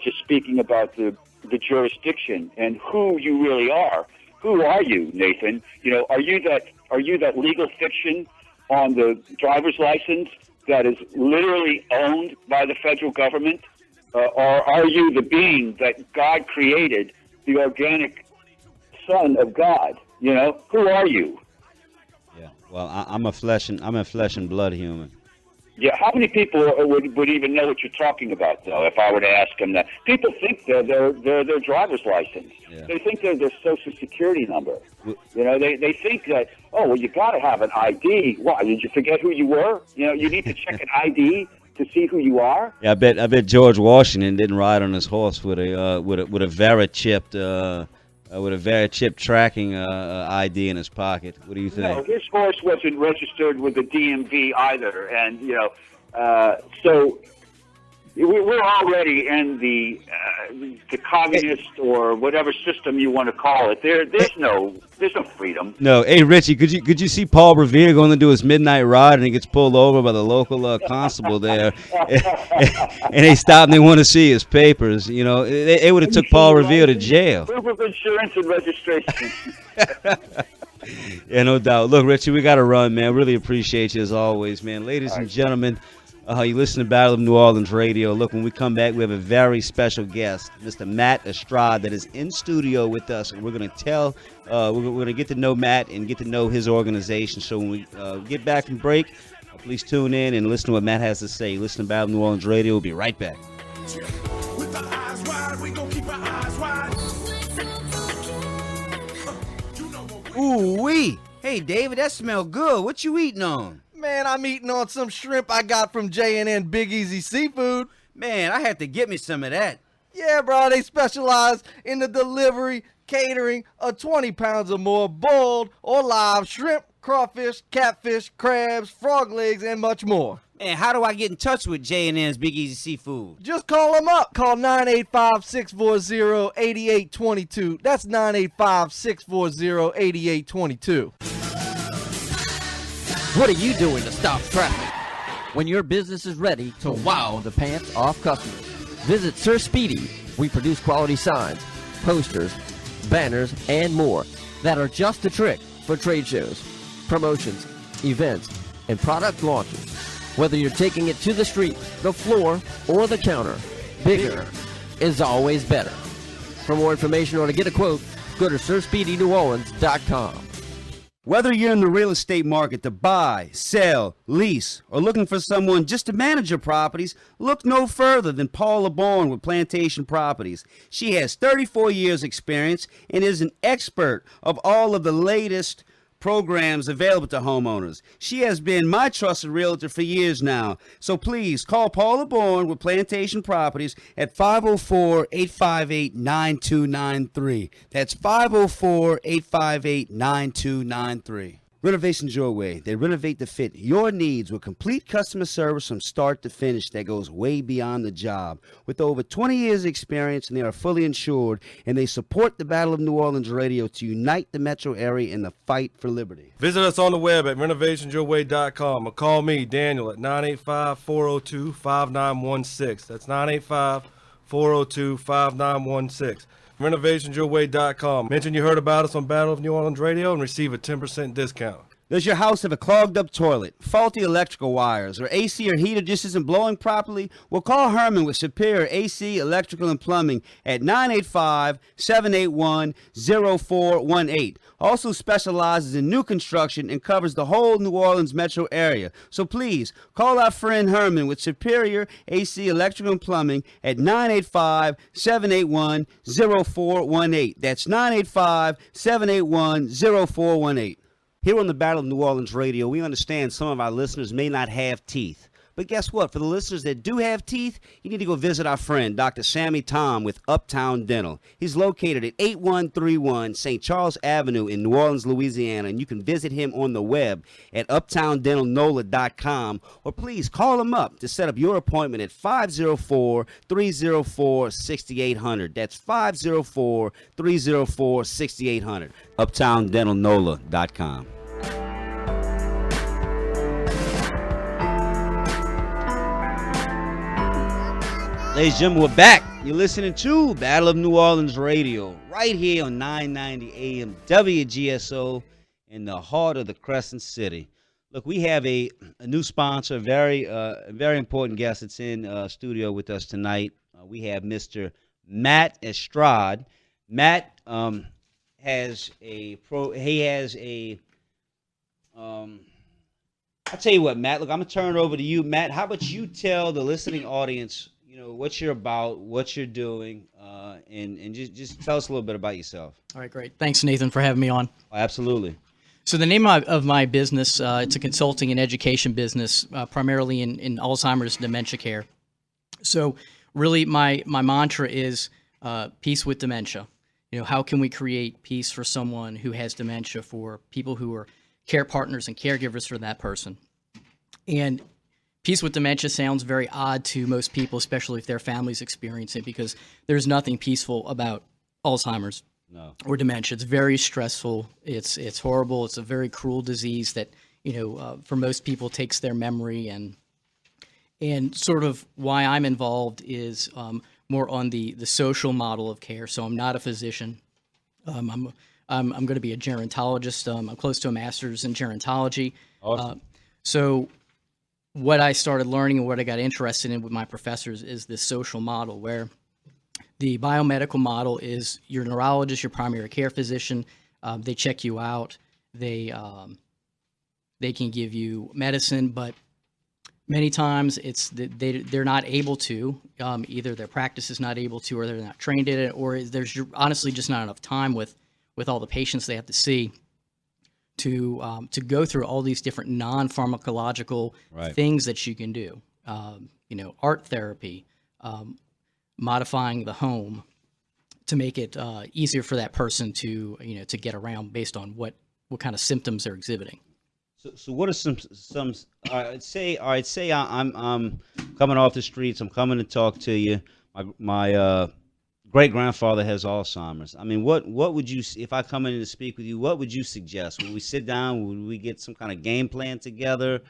just speaking about the jurisdiction and who you really are. Who are you, Nathan? Are you that legal fiction on the driver's license that is literally owned by the federal government? Or are you the being that God created, the organic Son of God? Who are you? Yeah. Well, I'm a flesh and blood human. Yeah. How many people would even know what you're talking about, though? If I were to ask them that, people think they're their driver's license. Yeah. They think they're their social security number. They think that, you got to have an ID. Why? Did you forget who you were? You need to check an ID to see who you are? Yeah, I bet George Washington didn't ride on his horse with a very chipped tracking ID in his pocket. What do you think? No, his horse wasn't registered with the DMV either, and so we're already in the communist or whatever system you want to call it. There's no freedom. No, hey Richie, could you see Paul Revere going to do his midnight ride and he gets pulled over by the local constable there, and they stop and they want to see his papers? You know, they would have took Paul Revere to jail. Proof of insurance and registration. Yeah, no doubt. Look, Richie, we got to run, man. Really appreciate you as always, man. Ladies and gentlemen, you listen to Battle of New Orleans Radio. Look, when we come back, we have a very special guest, Mr. Matt Estrada, that is in studio with us. And we're going to we're going to get to know Matt and get to know his organization. So when we get back from break, please tune in and listen to what Matt has to say. Listen to Battle of New Orleans Radio. We'll be right back. With our eyes wide, we gon' keep our eyes wide. Ooh-wee. Hey, David, that smell good. What you eating on? Man, I'm eating on some shrimp I got from J&N Big Easy Seafood. Man, I had to get me some of that. Yeah, bro, they specialize in the delivery, catering of 20 pounds or more boiled or live shrimp, crawfish, catfish, crabs, frog legs, and much more. Man, how do I get in touch with J&N's Big Easy Seafood? Just call them up. Call 985-640-8822. That's 985-640-8822. What are you doing to stop traffic? When your business is ready to wow the pants off customers, visit Sir Speedy. We produce quality signs, posters, banners, and more that are just a trick for trade shows, promotions, events, and product launches. Whether you're taking it to the street, the floor, or the counter, bigger is always better. For more information or to get a quote, go to SirSpeedyNewOrleans.com. Whether you're in the real estate market to buy, sell, lease, or looking for someone just to manage your properties, look no further than Paula Bourne with Plantation Properties. She has 34 years experience and is an expert of all of the latest programs available to homeowners. She has been my trusted realtor for years now. So please call Paula Bourne with Plantation Properties at 504-858-9293. That's 504-858-9293. Renovation's your way. They renovate to fit your needs with complete customer service from start to finish that goes way beyond the job. With over 20 years experience, and they are fully insured, and they support the Battle of New Orleans Radio to unite the metro area in the fight for liberty. Visit us on the web at renovationsyourway.com or call me, Daniel, at 985-402-5916. That's 985-402-5916. renovationsyourway.com. Mention you heard about us on Battle of New Orleans Radio and receive a 10% discount. Does your house have a clogged up toilet, faulty electrical wires, or AC or heater just isn't blowing properly? Well, call Herman with Superior AC, Electrical, and Plumbing at 985-781-0418. Also specializes in new construction and covers the whole New Orleans metro area. So please, call our friend Herman with Superior AC, Electrical, and Plumbing at 985-781-0418. That's 985-781-0418. Here on the Battle of New Orleans Radio, we understand some of our listeners may not have teeth. But guess what? For the listeners that do have teeth, you need to go visit our friend, Dr. Sammy Tom with Uptown Dental. He's located at 8131 St. Charles Avenue in New Orleans, Louisiana, and you can visit him on the web at uptowndentalnola.com, or please call him up to set up your appointment at 504-304-6800. That's 504-304-6800. uptowndentalnola.com. Ladies and gentlemen, we're back. You're listening to Battle of New Orleans Radio, right here on 990 AM WGSO in the heart of the Crescent City. Look, we have a new sponsor, a very important guest that's in studio with us tonight. We have Mr. Matt Estrada. Matt has a I'll tell you what, Matt. Look, I'm gonna turn it over to you, Matt. How about you tell the listening audience, you know, what you're about, what you're doing, and just tell us a little bit about yourself. All right, great. Thanks, Nathan, for having me on. Oh, absolutely. So the name of my business, it's a consulting and education business, primarily in Alzheimer's dementia care. So really my mantra is peace with dementia. How can we create peace for someone who has dementia, for people who are care partners and caregivers for that person? And peace with dementia sounds very odd to most people, especially if their families experience it, because there's nothing peaceful about Alzheimer's. No. Or dementia. It's very stressful. It's horrible. It's a very cruel disease that for most people takes their memory, and sort of why I'm involved is more on the social model of care. So I'm not a physician. I'm going to be a gerontologist. I'm close to a master's in gerontology. Awesome. So what I started learning and what I got interested in with my professors is this social model where the biomedical model is your neurologist, your primary care physician. They check you out. They can give you medicine, but many times they're not able to. Either their practice is not able to, or they're not trained in it, or there's honestly just not enough time with all the patients they have to see to go through all these different non-pharmacological things that you can do. Art therapy. Modifying the home to make it easier for that person to get around based on what kind of symptoms they're exhibiting. So what are some say I'm coming off the streets, I'm coming to talk to you. My great grandfather has Alzheimer's. I mean, what would you, if I come in to speak with you, what would you suggest? Would we sit down? Would we get some kind of game plan together?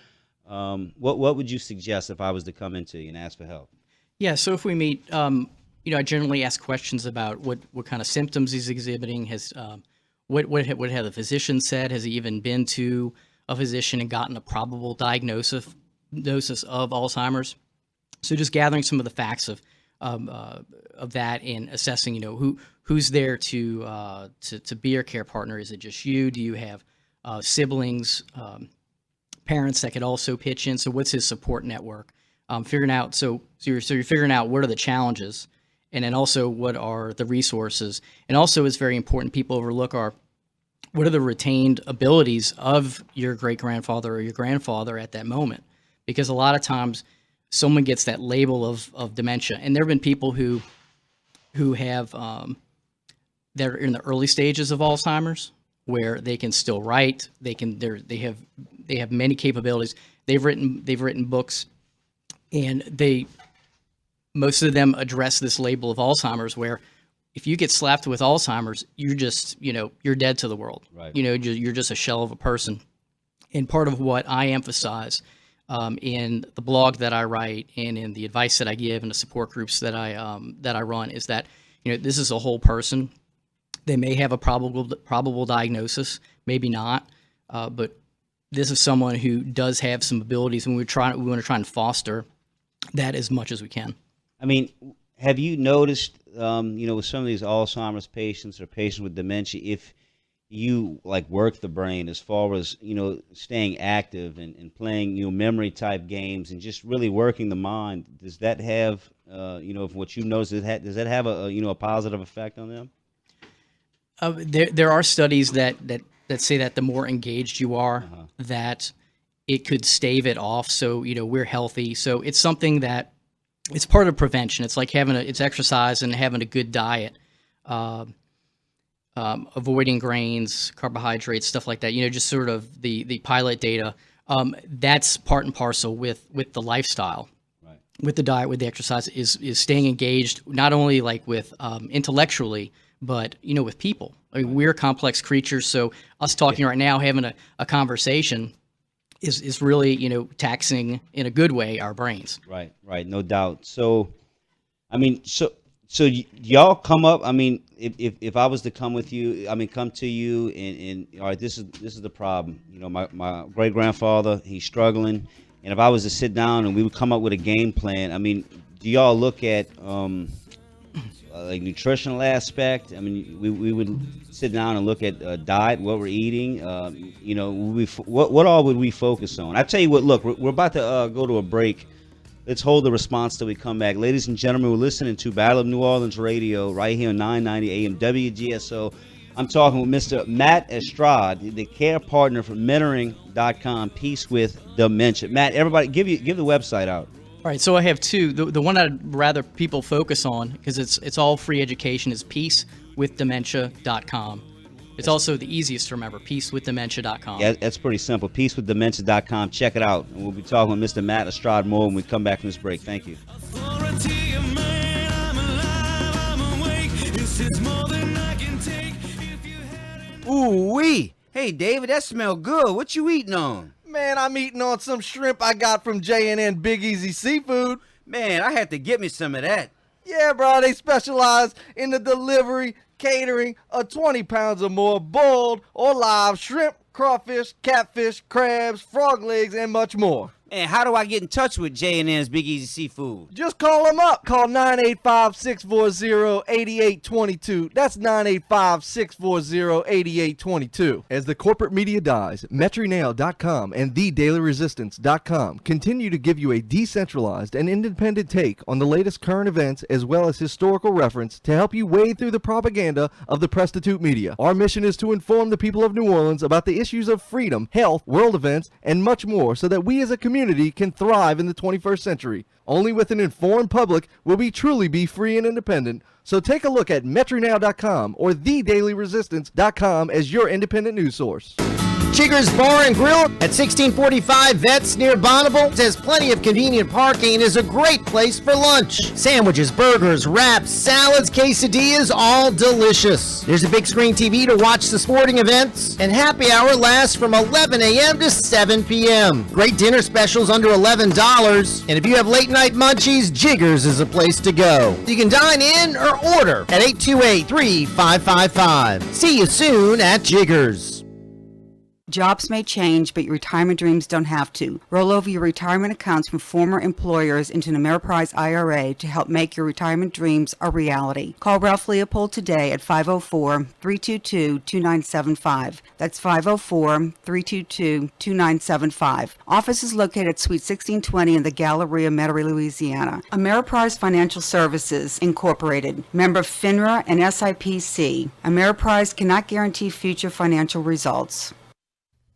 What would you suggest if I was to come into you and ask for help? Yeah, so if we meet, I generally ask questions about what kind of symptoms he's exhibiting. What have the physician said? Has he even been to a physician and gotten a probable diagnosis of Alzheimer's? So just gathering some of the facts of that and assessing, who's there to be your care partner. Is it just you? Do you have siblings, parents that could also pitch in? So what's his support network? Figuring out, so you're figuring out what are the challenges, and then also what are the resources, and also it's very important people overlook what are the retained abilities of your great grandfather or your grandfather at that moment, because a lot of times someone gets that label of dementia, and there have been people who have that are in the early stages of Alzheimer's where they can still write, they have many capabilities, they've written books. And most of them address this label of Alzheimer's, where if you get slapped with Alzheimer's, you're just, you're dead to the world. Right. You're just a shell of a person. And part of what I emphasize in the blog that I write and in the advice that I give and the support groups that I run is that, this is a whole person. They may have a probable diagnosis, maybe not, but this is someone who does have some abilities, and we want to try and foster that as much as we can. I mean, have you noticed, with some of these Alzheimer's patients or patients with dementia, if you work the brain as far as, staying active and playing, memory type games and just really working the mind, does that have, what you notice, does that have a positive effect on them? There are studies that say that the more engaged you are, that it could stave it off. So, we're healthy. So it's something that it's part of prevention. It's like it's exercise and having a good diet, avoiding grains, carbohydrates, stuff like that, just sort of the pilot data. That's part and parcel with the lifestyle, right. With the diet, with the exercise is staying engaged, not only with intellectually, but, with people. I mean, we're complex creatures. So us talking right now, having a conversation is really, taxing in a good way our brains. Right. No doubt. So, I mean, so y'all come up, I mean, if I was to come with you, come to you and all right, this is the problem. My great grandfather, he's struggling. And if I was to sit down and we would come up with a game plan, I mean, do y'all look at, nutritional aspect? I mean, we would sit down and look at diet, what we're eating. What all would we focus on? I tell you what. Look, we're about to go to a break. Let's hold the response till we come back, ladies and gentlemen. We're listening to Battle of New Orleans Radio right here on 990 AM WGSO. I'm talking with Mr. Matt Estrada, the care partner for mentoring.com, Peace with Dementia. Matt, everybody, give the website out. All right, so I have two. The one I'd rather people focus on, because it's all free education, is peacewithdementia.com. It's also the easiest to remember, peacewithdementia.com. Yeah, that's pretty simple. Peacewithdementia.com. Check it out. And we'll be talking with Mr. Matt Estrada more when we come back from this break. Thank you. Ooh-wee. Hey, David, that smell good. What you eating on? Man, I'm eating on some shrimp I got from J&N Big Easy Seafood. Man, I had to get me some of that. Yeah, bro, they specialize in the delivery, catering of 20 pounds or more boiled or live shrimp, crawfish, catfish, crabs, frog legs, and much more. And how do I get in touch with J&N's Big Easy Seafood? Just call them up. Call 985-640-8822. That's 985-640-8822. As the corporate media dies, MetroNail.com and TheDailyResistance.com continue to give you a decentralized and independent take on the latest current events as well as historical reference to help you wade through the propaganda of the prostitute media. Our mission is to inform the people of New Orleans about the issues of freedom, health, world events, and much more so that we as a community can thrive in the 21st century. Only with an informed public will we truly be free and independent. So take a look at MetroNow.com or TheDailyResistance.com as your independent news source. Jigger's Bar and Grill at 1645 Vets near Bonneville has plenty of convenient parking and is a great place for lunch. Sandwiches, burgers, wraps, salads, quesadillas, all delicious. There's a big screen TV to watch the sporting events, and happy hour lasts from 11 a.m. to 7 p.m. Great dinner specials under $11, and if you have late night munchies, Jigger's is a place to go. You can dine in or order at 828-3555. See you soon at Jigger's. Jobs may change, but your retirement dreams don't have to. Roll over your retirement accounts from former employers into an Ameriprise IRA to help make your retirement dreams a reality. Call Ralph Leopold today at 504-322-2975. That's 504-322-2975. Office is located at Suite 1620 in the Galleria, Metairie, Louisiana. Ameriprise Financial Services, Incorporated. Member FINRA and SIPC. Ameriprise cannot guarantee future financial results.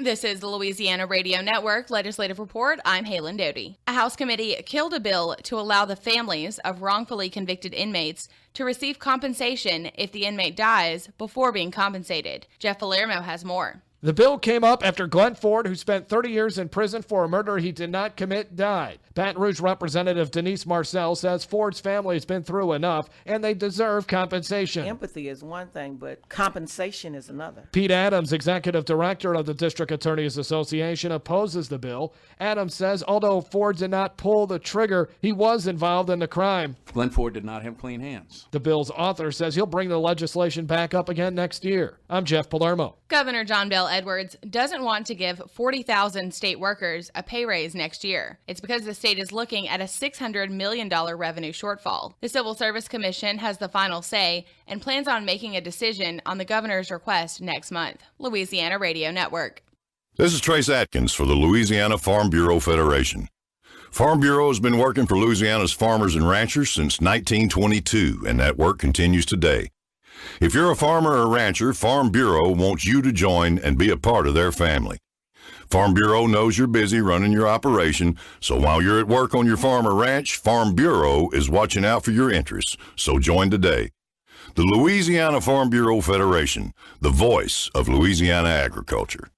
This is the Louisiana Radio Network Legislative Report. I'm Halen Doty. A House committee killed a bill to allow the families of wrongfully convicted inmates to receive compensation if the inmate dies before being compensated. Jeff Palermo has more. The bill came up after Glenn Ford, who spent 30 years in prison for a murder he did not commit, died. Baton Rouge Representative Denise Marcel says Ford's family has been through enough and they deserve compensation. Empathy is one thing, but compensation is another. Pete Adams, executive director of the District Attorneys Association, opposes the bill. Adams says although Ford did not pull the trigger, he was involved in the crime. Glenn Ford did not have clean hands. The bill's author says he'll bring the legislation back up again next year. I'm Jeff Palermo. Governor John Bell Edwards doesn't want to give 40,000 state workers a pay raise next year. It's because the state is looking at a $600 million revenue shortfall. The Civil Service Commission has the final say and plans on making a decision on the governor's request next month. Louisiana Radio Network. This is Trace Atkins for the Louisiana Farm Bureau Federation. Farm Bureau has been working for Louisiana's farmers and ranchers since 1922, and that work continues today. If you're a farmer or rancher, Farm Bureau wants you to join and be a part of their family. Farm Bureau knows you're busy running your operation, so while you're at work on your farm or ranch, Farm Bureau is watching out for your interests, so join today. The Louisiana Farm Bureau Federation, the voice of Louisiana agriculture.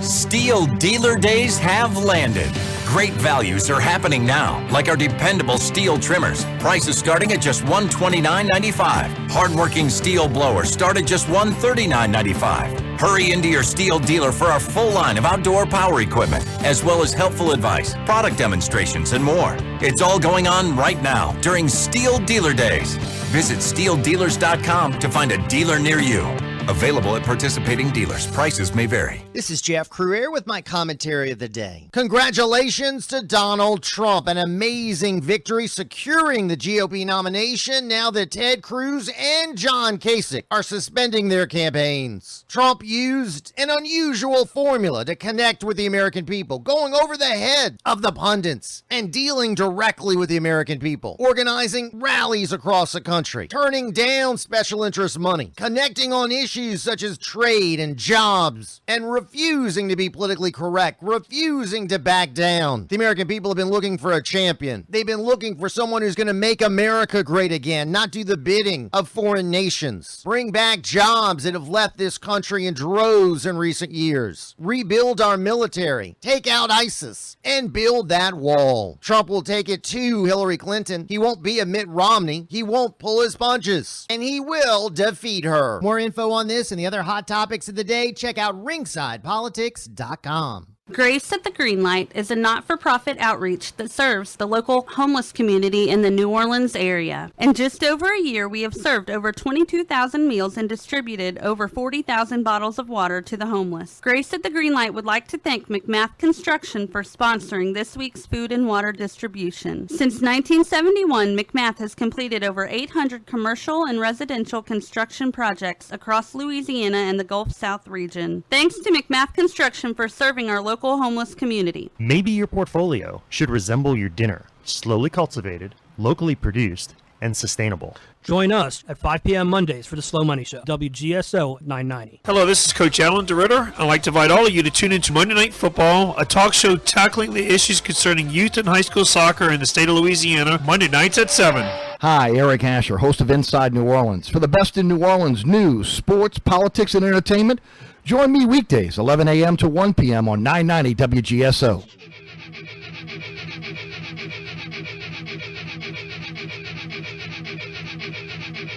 Steel Dealer Days have landed. Great values are happening now, like our dependable steel trimmers. Prices starting at just $129.95. Hardworking steel blowers start at just $139.95. Hurry into your Steel Dealer for our full line of outdoor power equipment, as well as helpful advice, product demonstrations, and more. It's all going on right now during Steel Dealer Days. Visit SteelDealers.com to find a dealer near you. Available at participating dealers. Prices may vary. This is Jeff Cruier with my commentary of the day. Congratulations to Donald Trump. An amazing victory securing the GOP nomination now that Ted Cruz and John Kasich are suspending their campaigns. Trump used an unusual formula to connect with the American people, going over the head of the pundits and dealing directly with the American people, organizing rallies across the country, turning down special interest money, connecting on issues issues such as trade and jobs, and refusing to be politically correct, refusing to back down. The American people have been looking for a champion. They've been looking for someone who's going to make America great again, not do the bidding of foreign nations. Bring back jobs that have left this country in droves in recent years. Rebuild our military, take out ISIS, and build that wall. Trump will take it to Hillary Clinton. He won't be a Mitt Romney. He won't pull his punches. And he will defeat her. More info on this and the other hot topics of the day, check out ringsidepolitics.com. Grace at the Greenlight is a not-for-profit outreach that serves the local homeless community in the New Orleans area. In just over a year, we have served over 22,000 meals and distributed over 40,000 bottles of water to the homeless. Grace at the Greenlight would like to thank McMath Construction for sponsoring this week's food and water distribution. Since 1971, McMath has completed over 800 commercial and residential construction projects across Louisiana and the Gulf South region. Thanks to McMath Construction for serving our local homeless community. Maybe your portfolio should resemble your dinner, slowly cultivated, locally produced, and sustainable. Join us at 5 p.m. Mondays for the Slow Money Show, WGSO 990. Hello, this is Coach Alan DeRitter. I'd like to invite all of you to tune into Monday Night Football, a talk show tackling the issues concerning youth and high school soccer in the state of Louisiana, Monday nights at 7. Hi, Eric Asher, host of Inside New Orleans. For the best in New Orleans news, sports, politics, and entertainment, join me weekdays, 11 a.m. to 1 p.m. on 990 WGSO.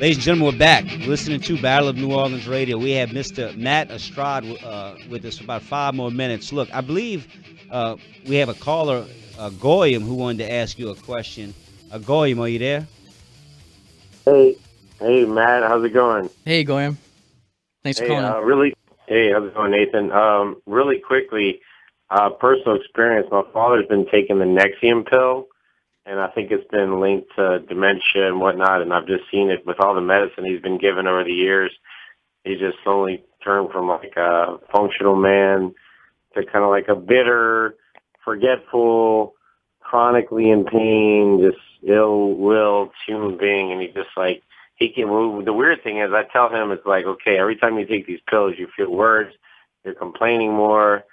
Ladies and gentlemen, we're back listening to Battle of New Orleans Radio. We have Mr. Matt Estrada with us for about 5 more minutes. Look, I believe we have a caller, Goyam, who wanted to ask you a question. Goyam, are you there? Hey, Matt, how's it going? Hey, Goyam. Thanks for calling. Hey, how's it going, Nathan? Really quickly, personal experience. My father's been taking the Nexium pill, and I think it's been linked to dementia and whatnot, and I've just seen it with all the medicine he's been given over the years. He just slowly turned from like a functional man to kind of like a bitter, forgetful, chronically in pain, just ill-willed human being, and he just like, he can move. The weird thing is I tell him it's like, okay, every time you take these pills, you feel worse, you're complaining more,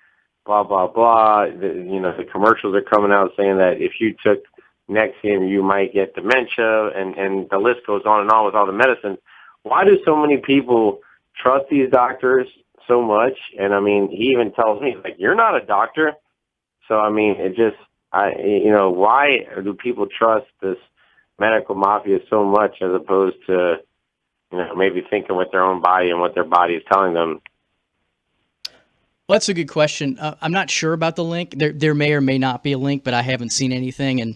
blah, blah, blah. The commercials are coming out saying that if you took Nexium, you might get dementia, and the list goes on and on with all the medicine. Why do so many people trust these doctors so much? And I mean, he even tells me, like, you're not a doctor. So, I mean, it just, why do people trust this medical mafia so much as opposed to, maybe thinking with their own body and what their body is telling them? Well, that's a good question. I'm not sure about the link. There may or may not be a link, but I haven't seen anything, and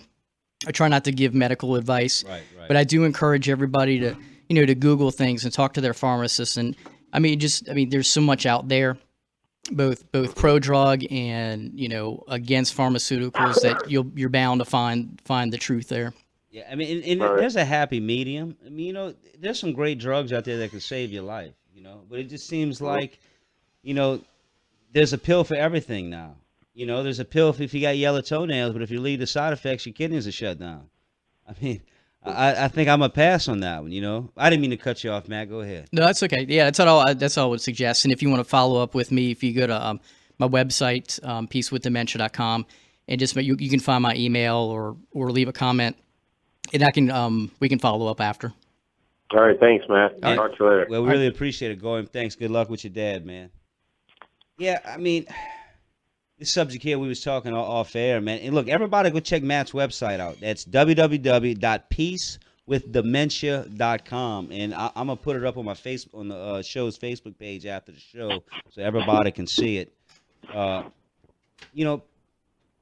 I try not to give medical advice. Right. But I do encourage everybody to, to Google things and talk to their pharmacist. And there's so much out there, both pro-drug and, against pharmaceuticals that you're bound to find the truth there. Yeah, I mean, and there's a happy medium. I mean, there's some great drugs out there that can save your life, but it just seems like, there's a pill for everything now. There's a pill if you got yellow toenails, but if you leave the side effects, your kidneys are shut down. I mean, I think I'm a pass on that one, I didn't mean to cut you off, Matt. Go ahead. No, that's okay. Yeah, that's all I would suggest. And if you want to follow up with me, if you go to my website, peacewithdementia.com, and just you can find my email or leave a comment, and we can follow up after. All right, thanks, Matt. Talk to you later. Well, we really appreciate it, Goyam. Thanks. Good luck with your dad, man. Yeah, I mean, this subject here we was talking off air, man. And look, everybody go check Matt's website out. That's www.peacewithdementia.com, and I'm gonna put it up on my on the show's Facebook page after the show, so everybody can see it.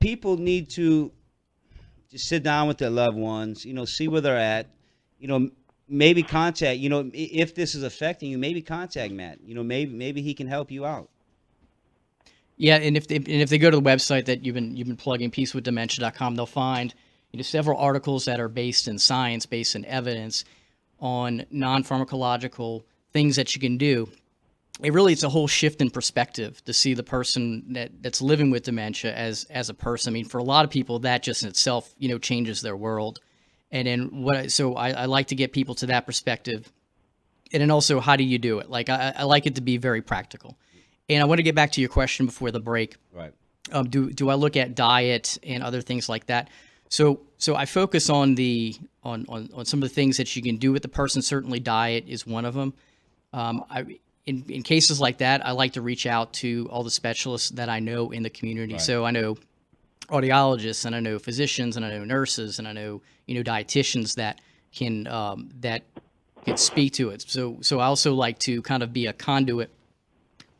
People need to just sit down with their loved ones, see where they're at, maybe contact, if this is affecting you, maybe contact Matt, maybe he can help you out. Yeah, and if they go to the website that you've been plugging, peacewithdementia.com, they'll find several articles that are based in science, based in evidence on non-pharmacological things that you can do. It's a whole shift in perspective to see the person that's living with dementia as a person. I mean, for a lot of people, that just in itself, changes their world. And then I like to get people to that perspective And then also, how do you do it? Like, I like it to be very practical. And I want to get back to your question before the break. Right. Do I look at diet and other things like that? So I focus on on some of the things that you can do with the person. Certainly, diet is one of them. In cases like that, I like to reach out to all the specialists that I know in the community. Right. So I know audiologists, and I know physicians, and I know nurses, and I know dietitians that can speak to it. So I also like to kind of be a conduit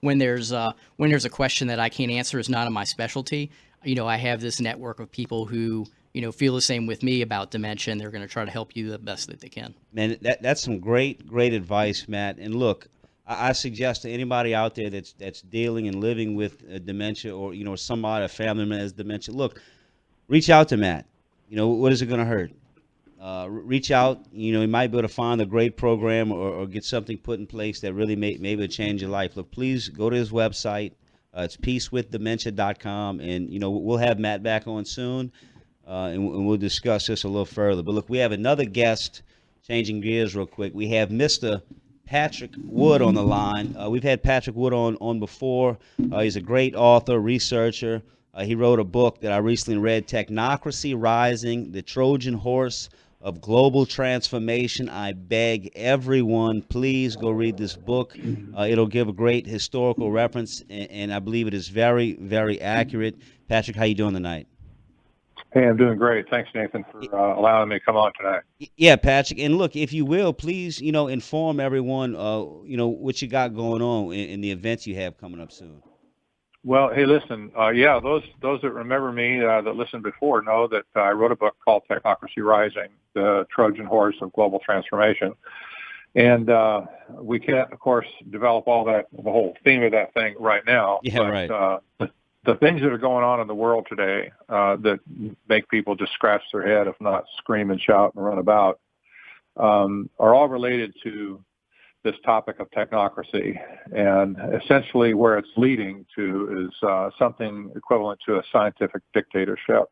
when there's a question that I can't answer, is not in my specialty. I have this network of people who feel the same with me about dementia, and they're going to try to help you the best that they can. Man, that's some great advice, Matt. And look, I suggest to anybody out there that's dealing and living with dementia, or somebody, a family member has dementia. Look, reach out to Matt. What is it going to hurt? Reach out. You might be able to find a great program or get something put in place that really maybe change your life. Look, please go to his website. It's peacewithdementia.com, and we'll have Matt back on soon, and we'll discuss this a little further. But look, we have another guest. Changing gears real quick, we have Mr. Patrick Wood on the line. We've had Patrick Wood on before. He's a great author, researcher. He wrote a book that I recently read, Technocracy Rising, the Trojan Horse of Global Transformation. I beg everyone, please go read this book. It'll give a great historical reference, and I believe it is very, very accurate. Patrick, how you doing tonight? Hey, I'm doing great. Thanks, Nathan, for allowing me to come on tonight. Yeah, Patrick. And look, if you will, please, inform everyone, what you got going on in the events you have coming up soon. Well, hey, listen, those that remember me that listened before know that I wrote a book called Technocracy Rising, the Trojan Horse of Global Transformation. And we can't, of course, develop all that, the whole theme of that thing right now. Yeah, right. The things that are going on in the world today that make people just scratch their head, if not scream and shout and run about, are all related to this topic of technocracy. And essentially where it's leading to is something equivalent to a scientific dictatorship.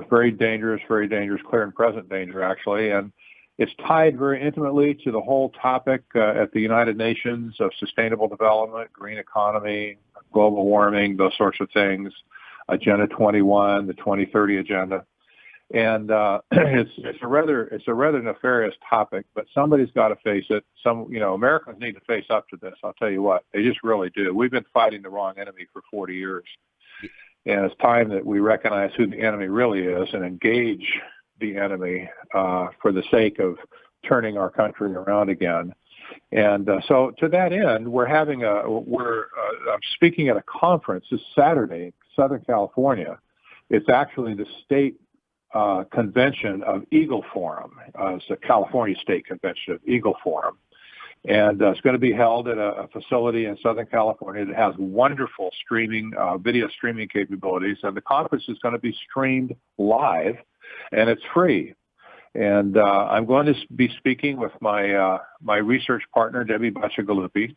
Very dangerous, clear and present danger, actually. And it's tied very intimately to the whole topic at the United Nations of sustainable development, green economy, global warming, those sorts of things, Agenda 21, the 2030 Agenda. And it's a rather nefarious topic, but somebody's got to face it. Americans need to face up to this. I'll tell you what, they just really do. We've been fighting the wrong enemy for 40 years. And it's time that we recognize who the enemy really is and engage the enemy for the sake of turning our country around again. And so to that end, I'm speaking at a conference this Saturday, Southern California. It's actually the state convention of Eagle Forum. It's the California State Convention of Eagle Forum. And it's going to be held at a facility in Southern California that has wonderful video streaming capabilities. And the conference is going to be streamed live, and it's free. And I'm going to be speaking with my research partner, Debbie Bacigalupi.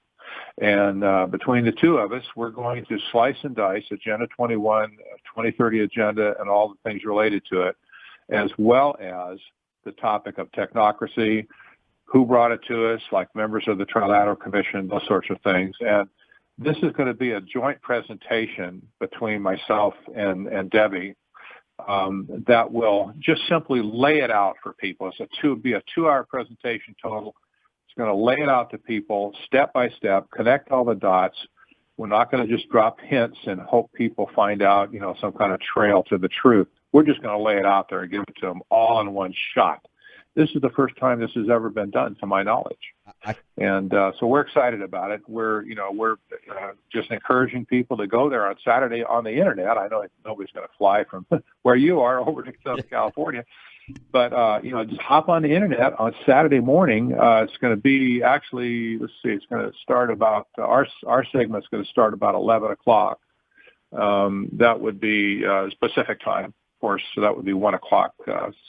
And between the two of us, we're going to slice and dice Agenda 21, 2030 Agenda, and all the things related to it, as well as the topic of technocracy, who brought it to us, like members of the Trilateral Commission, those sorts of things. And this is going to be a joint presentation between myself and Debbie that will just simply lay it out for people. It'll be a 2-hour presentation total. It's going to lay it out to people step by step, connect all the dots. We're not going to just drop hints and hope people find out, some kind of trail to the truth. We're just going to lay it out there and give it to them all in one shot. This is the first time this has ever been done, to my knowledge. And so we're excited about it. We're just encouraging people to go there on Saturday on the internet. I know nobody's going to fly from where you are over to Southern California, but just hop on the internet on Saturday morning. It's going to be it's going to start about our segment's going to start about 11 o'clock. That would be Pacific time, of course. So that would be 1 o'clock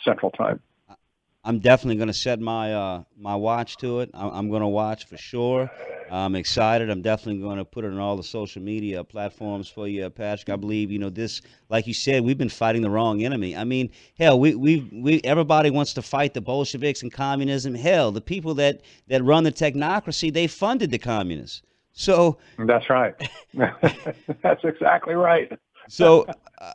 Central time. I'm definitely going to set my watch to it. I'm going to watch for sure. I'm excited. I'm definitely going to put it on all the social media platforms for you, Patrick. I believe, this, like you said, we've been fighting the wrong enemy. I mean, hell, we everybody wants to fight the Bolsheviks and communism. Hell, the people that run the technocracy, they funded the communists. So that's right. That's exactly right. So,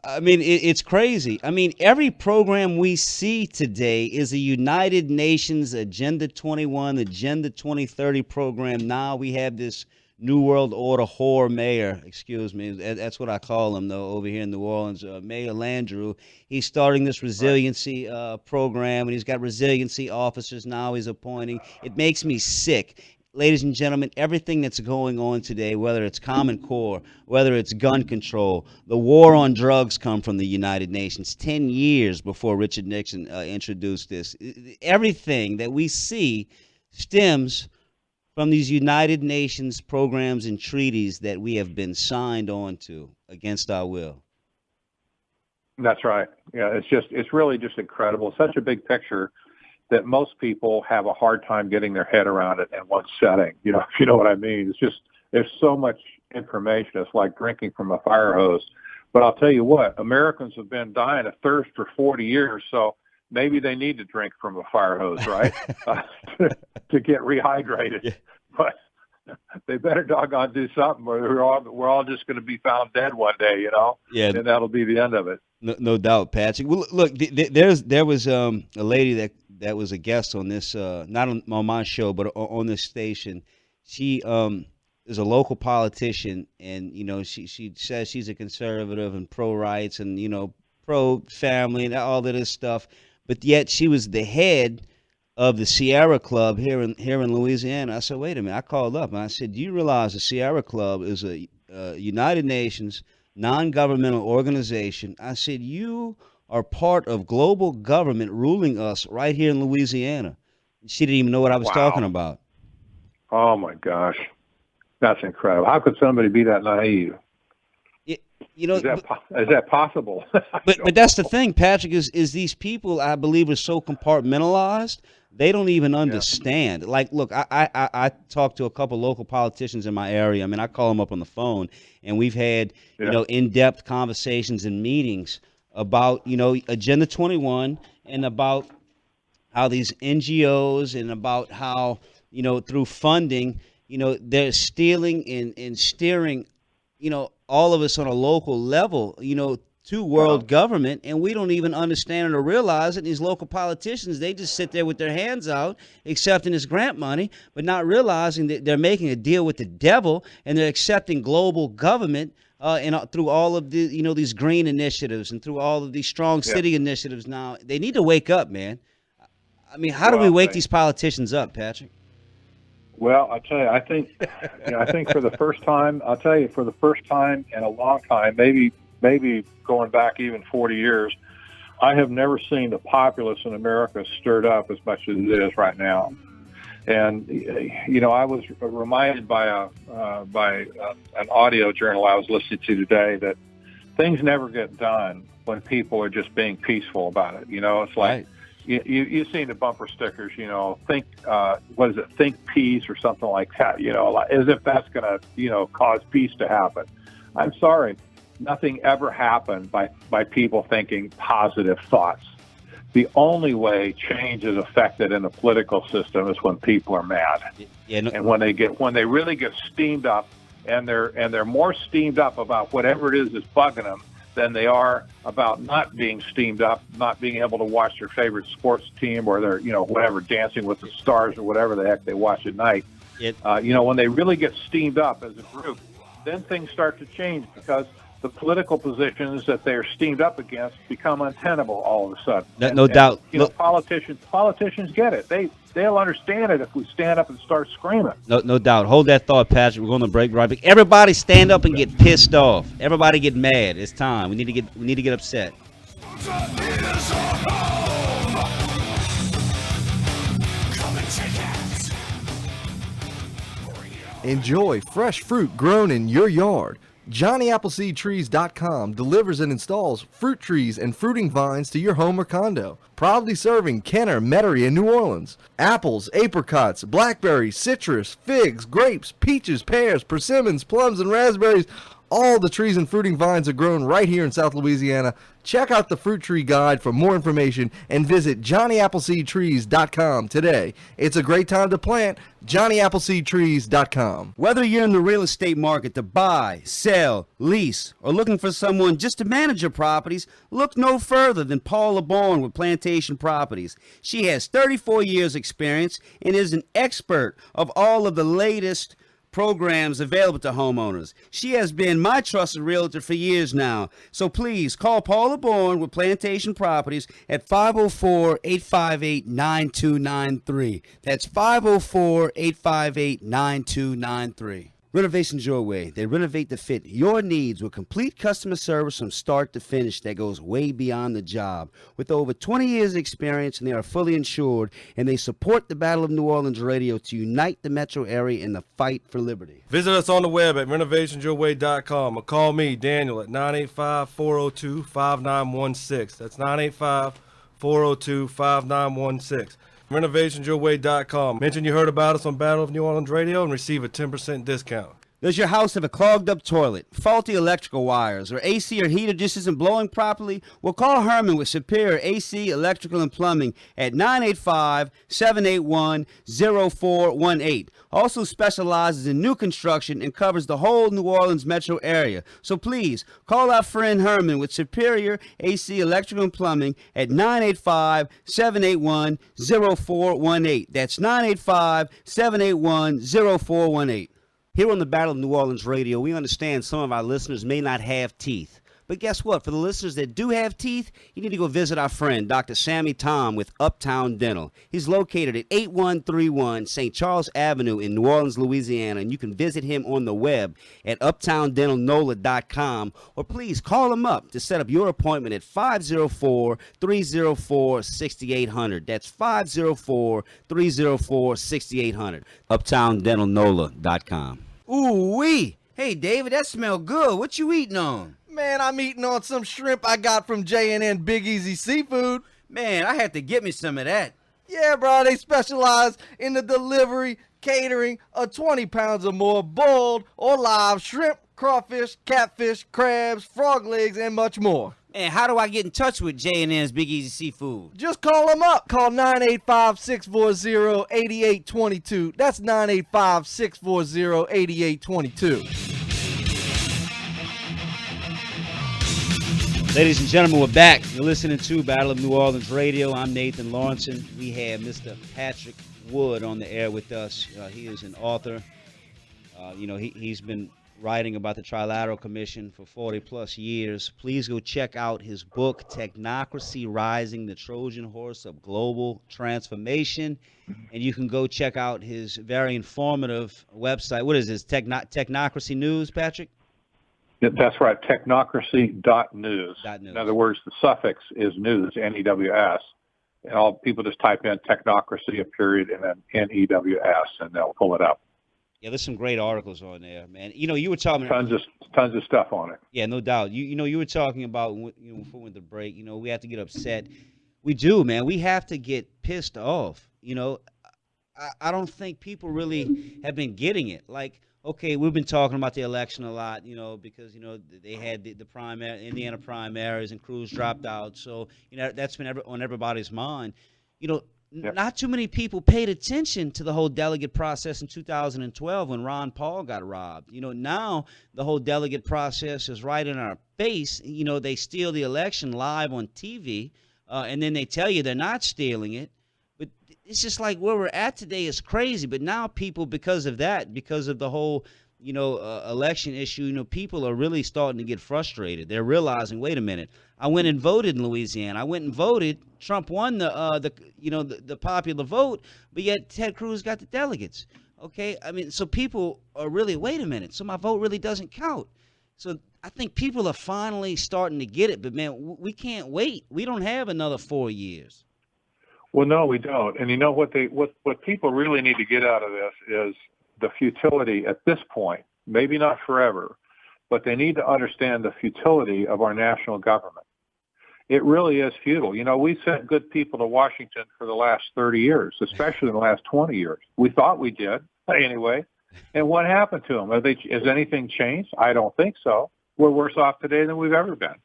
I mean, it's crazy. I mean, every program we see today is a United Nations Agenda 21, Agenda 2030 program. Now we have this New World Order whore mayor, excuse me. That's what I call him, though, over here in New Orleans, Mayor Landrieu. He's starting this resiliency program, and he's got resiliency officers now he's appointing. It makes me sick. Ladies and gentlemen, everything that's going on today, whether it's Common Core, whether it's gun control, the war on drugs come from the United Nations 10 years before Richard Nixon introduced this. Everything that we see stems from these United Nations programs and treaties that we have been signed on to against our will. That's right. Yeah, it's really just incredible. Such a big picture that most people have a hard time getting their head around it in one setting. If you know what I mean. It's just, there's so much information. It's like drinking from a fire hose. But I'll tell you what, Americans have been dying of thirst for 40 years, so maybe they need to drink from a fire hose, right? To get rehydrated. Yeah. But they better doggone do something, or we're all just going to be found dead one day, Yeah. And that'll be the end of it. No doubt, Patrick. Well, look, there was a lady that was a guest on this, not on my show, but on this station. She is a local politician, and she says she's a conservative and pro-rights and pro-family and all of this stuff, but yet she was the head of the Sierra Club here in Louisiana. I said, wait a minute. I called up and I said, do you realize the Sierra Club is a United Nations non-governmental organization? I said, you are part of global government ruling us right here in Louisiana. She didn't even know what I was talking about. Oh my gosh. That's incredible. How could somebody be that naive? Is that possible? But that's the thing, Patrick, is these people, I believe, are so compartmentalized, they don't even understand. Yeah. Like, look, I talked to a couple local politicians in my area. I mean, I call them up on the phone, and we've had, in-depth conversations and meetings about, Agenda 21 and about how these NGOs and about how, through funding, they're stealing and steering, all of us on a local level, to world government, and we don't even understand or realize it. These local politicians, they just sit there with their hands out, accepting this grant money, but not realizing that they're making a deal with the devil, and they're accepting global government and through all of the, these green initiatives and through all of these strong city initiatives. Now, they need to wake up, man. I mean, how do we wake these politicians up, Patrick? Well, I'll tell you, I think for the first time, for the first time in a long time, maybe going back even 40 years, I have never seen the populace in America stirred up as much as it is right now. And, I was reminded by an audio journal I was listening to today that things never get done when people are just being peaceful about it. It's like, you've seen the bumper stickers, think, what is it, think peace or something like that, as if that's going to, cause peace to happen. I'm sorry. Nothing ever happened by people thinking positive thoughts. The only way change is affected in the political system is when people are mad, and when they really get steamed up, and they're more steamed up about whatever it is that's bugging them than they are about not being steamed up, not being able to watch their favorite sports team or their whatever, Dancing with the Stars or whatever the heck they watch at night. When they really get steamed up as a group, then things start to change because the political positions that they're steamed up against become untenable all of a sudden. No doubt. Politicians get it. They'll understand it if we stand up and start screaming. No doubt. Hold that thought, Patrick. We're going to break right back. Everybody stand up and get pissed off. Everybody get mad. It's time. We need to get upset. Enjoy fresh fruit grown in your yard. JohnnyAppleseedTrees.com delivers and installs fruit trees and fruiting vines to your home or condo. Proudly serving Kenner, Metairie, and New Orleans. Apples, apricots, blackberries, citrus, figs, grapes, peaches, pears, persimmons, plums, and raspberries. All the trees and fruiting vines are grown right here in South Louisiana. Check out the Fruit Tree Guide for more information and visit JohnnyAppleseedTrees.com today. It's a great time to plant. JohnnyAppleseedTrees.com. Whether you're in the real estate market to buy, sell, lease, or looking for someone just to manage your properties, look no further than Paula Bourne with Plantation Properties. She has 34 years experience and is an expert of all of the latest programs available to homeowners. She has been my trusted realtor for years now. So please call Paula Bourne with Plantation Properties at 504-858-9293. That's 504-858-9293. Renovations Your Way. They renovate to fit your needs with complete customer service from start to finish that goes way beyond the job. With over 20 years experience, and they are fully insured, and they support the Battle of New Orleans Radio to unite the metro area in the fight for liberty. Visit us on the web at renovationsyourway.com or call me, Daniel, at 985-402-5916. That's 985-402-5916. renovationsyourway.com. Mention you heard about us on Battle of New Orleans Radio and receive a 10% discount. Does your house have a clogged up toilet, faulty electrical wires, or AC or heater just isn't blowing properly? Well, call Herman with Superior AC, Electrical, and Plumbing at 985-781-0418. Also specializes in new construction and covers the whole New Orleans metro area. So please, call our friend Herman with Superior AC, Electrical, and Plumbing at 985-781-0418. That's 985-781-0418. Here on the Battle of New Orleans Radio, we understand some of our listeners may not have teeth. But guess what? For the listeners that do have teeth, you need to go visit our friend, Dr. Sammy Tom with Uptown Dental. He's located at 8131 St. Charles Avenue in New Orleans, Louisiana, and you can visit him on the web at uptowndentalnola.com, or please call him up to set up your appointment at 504-304-6800. That's 504-304-6800. uptowndentalnola.com. Ooh-wee! Hey, David, that smell good. What you eating on? Man, I'm eating on some shrimp I got from J&N Big Easy Seafood. Man, I had to get me some of that. Yeah, bro, they specialize in the delivery, catering of 20 pounds or more boiled or live shrimp, crawfish, catfish, crabs, frog legs, and much more. And how do I get in touch with J&N's Big Easy Seafood? Just call them up. Call 985-640-8822. That's 985-640-8822. Ladies and gentlemen, we're back. You're listening to Battle of New Orleans Radio. I'm Nathan Lawrenson. We have Mr. Patrick Wood on the air with us. He is an author. He's been writing about the Trilateral Commission for 40-plus years. Please go check out his book, Technocracy Rising, the Trojan Horse of Global Transformation. And you can go check out his very informative website. What is this, Technocracy News, Patrick? That's right, technocracy.news. In other words, the suffix is news, N-E-W-S. And all people just type in technocracy, a period, and then N-E-W-S, and they'll pull it up. Yeah, there's some great articles on there, man. You were talking tons of stuff on it. Yeah, no doubt. You were talking about before we went to break. We have to get upset. We do, man. We have to get pissed off. I don't think people really have been getting it. Like, okay, we've been talking about the election a lot, because they had the primary, Indiana primaries, and Cruz dropped out. So that's been on everybody's mind. Yep. Not too many people paid attention to the whole delegate process in 2012 when Ron Paul got robbed. Now the whole delegate process is right in our face. They steal the election live on TV, and then they tell you they're not stealing it. But it's just like where we're at today is crazy. But now people, because of that, because of the whole election issue, people are really starting to get frustrated. They're realizing, wait a minute, I went and voted in Louisiana. I went and voted. Trump won the popular vote, but yet Ted Cruz got the delegates. Okay, I mean, so people are really, wait a minute, so my vote really doesn't count. So I think people are finally starting to get it, but man, we can't wait. We don't have another 4 years. Well, no, we don't. And what people really need to get out of this is the futility at this point, maybe not forever, but they need to understand the futility of our national government. It really is futile. You know, we sent good people to Washington for the last 30 years, especially in the last 20 years. We thought we did, anyway. And what happened to them? Has anything changed? I don't think so. We're worse off today than we've ever been.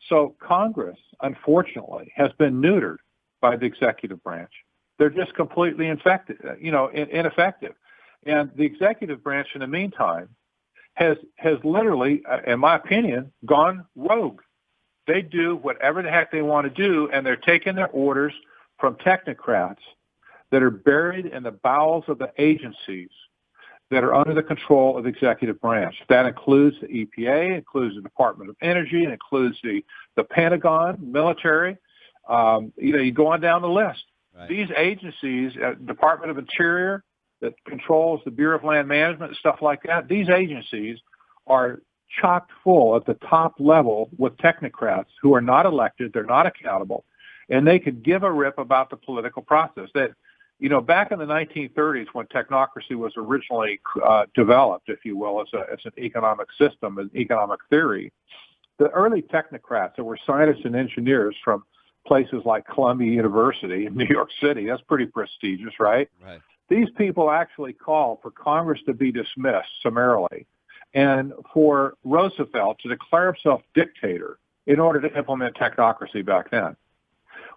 So Congress, unfortunately, has been neutered by the executive branch. They're just completely ineffective. And the executive branch, in the meantime, has literally, in my opinion, gone rogue. They do whatever the heck they want to do, and they're taking their orders from technocrats that are buried in the bowels of the agencies that are under the control of the executive branch. That includes the EPA, includes the Department of Energy, and includes the Pentagon, military. You go on down the list. Right. These agencies, Department of Interior, that controls the Bureau of Land Management and stuff like that, these agencies are chock full at the top level with technocrats who are not elected, they're not accountable, and they could give a rip about the political process. That, back in the 1930s when technocracy was originally developed, if you will, as an economic system, an economic theory, the early technocrats that were scientists and engineers from places like Columbia University in New York City, that's pretty prestigious, right? Right. These people actually called for Congress to be dismissed summarily and for Roosevelt to declare himself dictator in order to implement technocracy back then.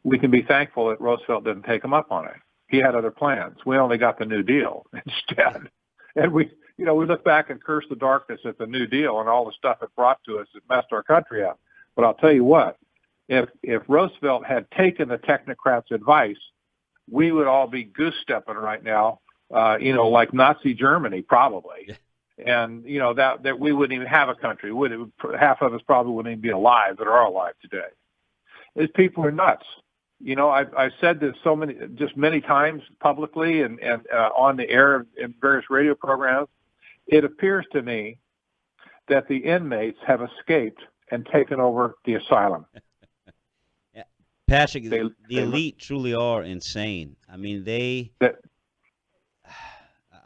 We can be thankful that Roosevelt didn't take him up on it. He had other plans. We only got the New Deal instead. And we look back and curse the darkness at the New Deal and all the stuff it brought to us that messed our country up. But I'll tell you what, if Roosevelt had taken the technocrats' advice, we would all be goose-stepping right now, like Nazi Germany, probably. Yeah. And, that we wouldn't even have a country. Half of us probably wouldn't even be alive that are alive today. These people are nuts. I've said this many times publicly and on the air in various radio programs. It appears to me that the inmates have escaped and taken over the asylum. Patrick, the elite truly are insane. I mean, I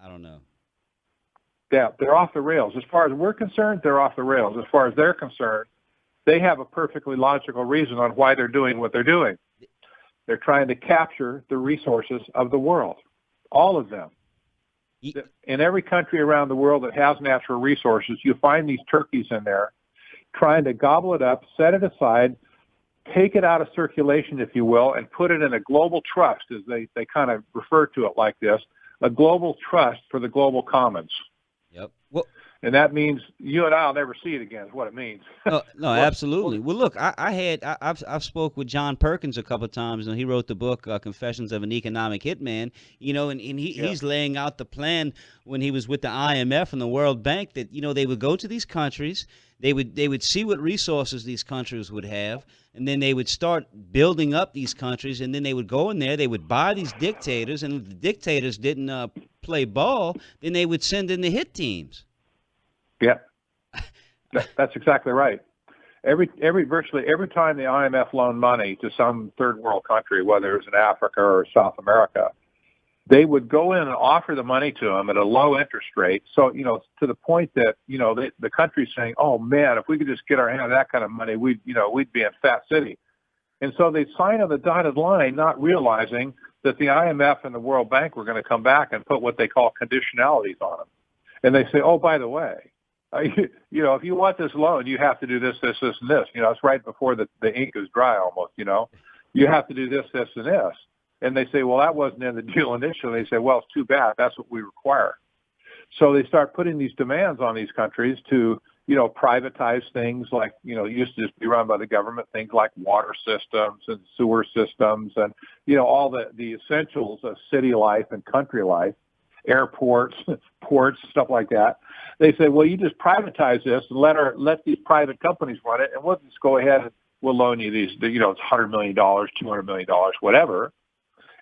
don't know. Yeah, they're off the rails. As far as we're concerned, they're off the rails. As far as they're concerned, they have a perfectly logical reason on why they're doing what they're doing. They're trying to capture the resources of the world, all of them. In every country around the world that has natural resources, you find these turkeys in there trying to gobble it up, set it aside, take it out of circulation, if you will, and put it in a global trust, as they kind of refer to it like this, a global trust for the global commons. Yep. Well, and that means you and I will never see it again, is what it means. No, absolutely. Well, look, I've spoke with John Perkins a couple of times, and he wrote the book Confessions of an Economic Hitman. And he's laying out the plan when he was with the IMF and the World Bank that they would go to these countries, they would see what resources these countries would have, and then they would start building up these countries, and then they would go in there, they would buy these dictators, and if the dictators didn't play ball, then they would send in the hit teams. Yeah, that's exactly right. Virtually every time the IMF loaned money to some third world country, whether it was in Africa or South America, they would go in and offer the money to them at a low interest rate. So, to the point that, the country's saying, oh man, if we could just get our hand on that kind of money, we'd be in Fat City. And so they sign on the dotted line, not realizing that the IMF and the World Bank were going to come back and put what they call conditionalities on them. And they say, oh, by the way, if you want this loan, you have to do this, this, this, and this. It's right before the ink is dry almost, You have to do this, this, and this. And they say, well, that wasn't in the deal initially. They say, well, it's too bad. That's what we require. So they start putting these demands on these countries to, privatize things like, used to just be run by the government, things like water systems and sewer systems and, all the essentials of city life and country life, airports, ports, stuff like that. They say, well, you just privatize this and let these private companies run it, and we'll just go ahead and we'll loan you these, it's $100 million, $200 million, whatever.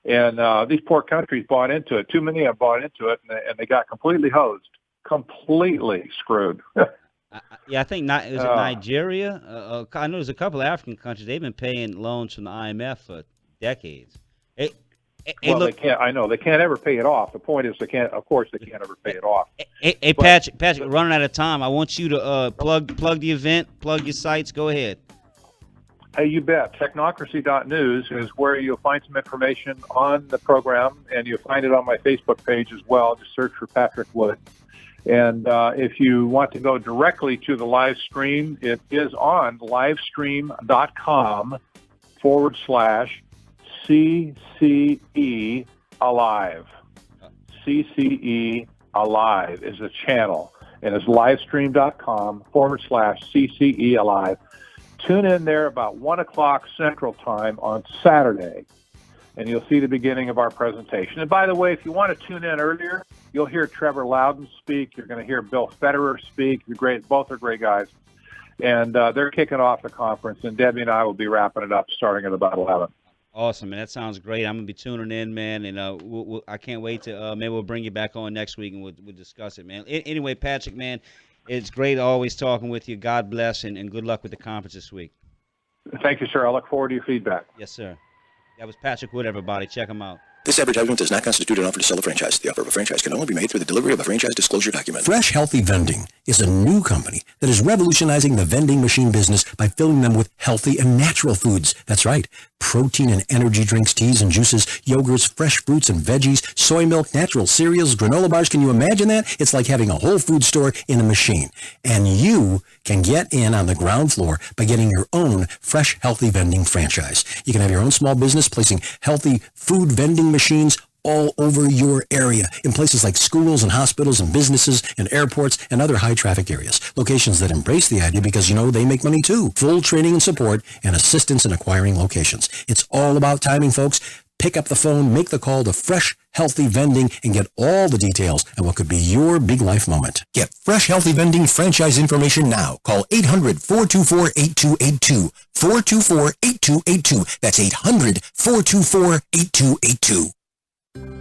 And these poor countries bought into it. Too many of them bought into it, and they got completely hosed, completely screwed. I think it was Nigeria. I know there's a couple of African countries. They've been paying loans from the IMF for decades. Well, they can't. I know they can't ever pay it off. The point is, they can't. Of course, they can't ever pay it off. Hey, Patrick, we're running out of time. I want you to plug the event, plug your sites. Go ahead. Hey, you bet. Technocracy.news is where you'll find some information on the program, and you'll find it on my Facebook page as well. Just search for Patrick Wood. And if you want to go directly to the live stream, it is on livestream.com/CCE Alive. CCE Alive is a channel, and it's livestream.com/CCE Alive. Tune in there about 1 o'clock Central Time on Saturday, and you'll see the beginning of our presentation. And by the way, if you want to tune in earlier, you'll hear Trevor Loudon speak. You're going to hear Bill Federer speak. Both are great guys. And they're kicking off the conference, and Debbie and I will be wrapping it up starting at about 11. Awesome, man. That sounds great. I'm going to be tuning in, man, and I can't wait to maybe we'll bring you back on next week, and we'll discuss it, man. Anyway, Patrick, man, it's great always talking with you. God bless, and good luck with the conference this week. Thank you, sir. I look forward to your feedback. Yes, sir. That was Patrick Wood, everybody. Check him out. This advertisement does not constitute an offer to sell a franchise. The offer of a franchise can only be made through the delivery of a franchise disclosure document. Fresh Healthy Vending is a new company that is revolutionizing the vending machine business by filling them with healthy and natural foods. That's right. Protein and energy drinks, teas and juices, yogurts, fresh fruits and veggies, soy milk, natural cereals, granola bars. Can you imagine that? It's like having a whole food store in a machine. And you can get in on the ground floor by getting your own Fresh Healthy Vending franchise. You can have your own small business placing healthy food vending machines all over your area in places like schools and hospitals and businesses and airports and other high traffic areas. Locations that embrace the idea because, they make money too. Full training and support and assistance in acquiring locations. It's all about timing, folks. Pick up the phone, make the call to Fresh Healthy Vending, and get all the details on what could be your big life moment. Get Fresh Healthy Vending franchise information now. Call 800-424-8282. 424-8282. That's 800-424-8282.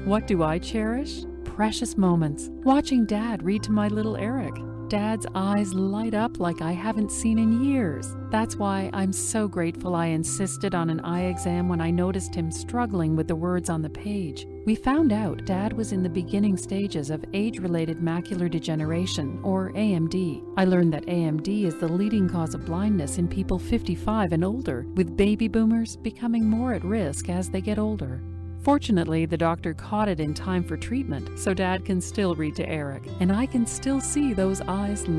What do I cherish? Precious moments. Watching Dad read to my little Eric. Dad's eyes light up like I haven't seen in years. That's why I'm so grateful I insisted on an eye exam when I noticed him struggling with the words on the page. We found out Dad was in the beginning stages of age-related macular degeneration, or AMD. I learned that AMD is the leading cause of blindness in people 55 and older, with baby boomers becoming more at risk as they get older. Fortunately, the doctor caught it in time for treatment, so Dad can still read to Eric, and I can still see those eyes light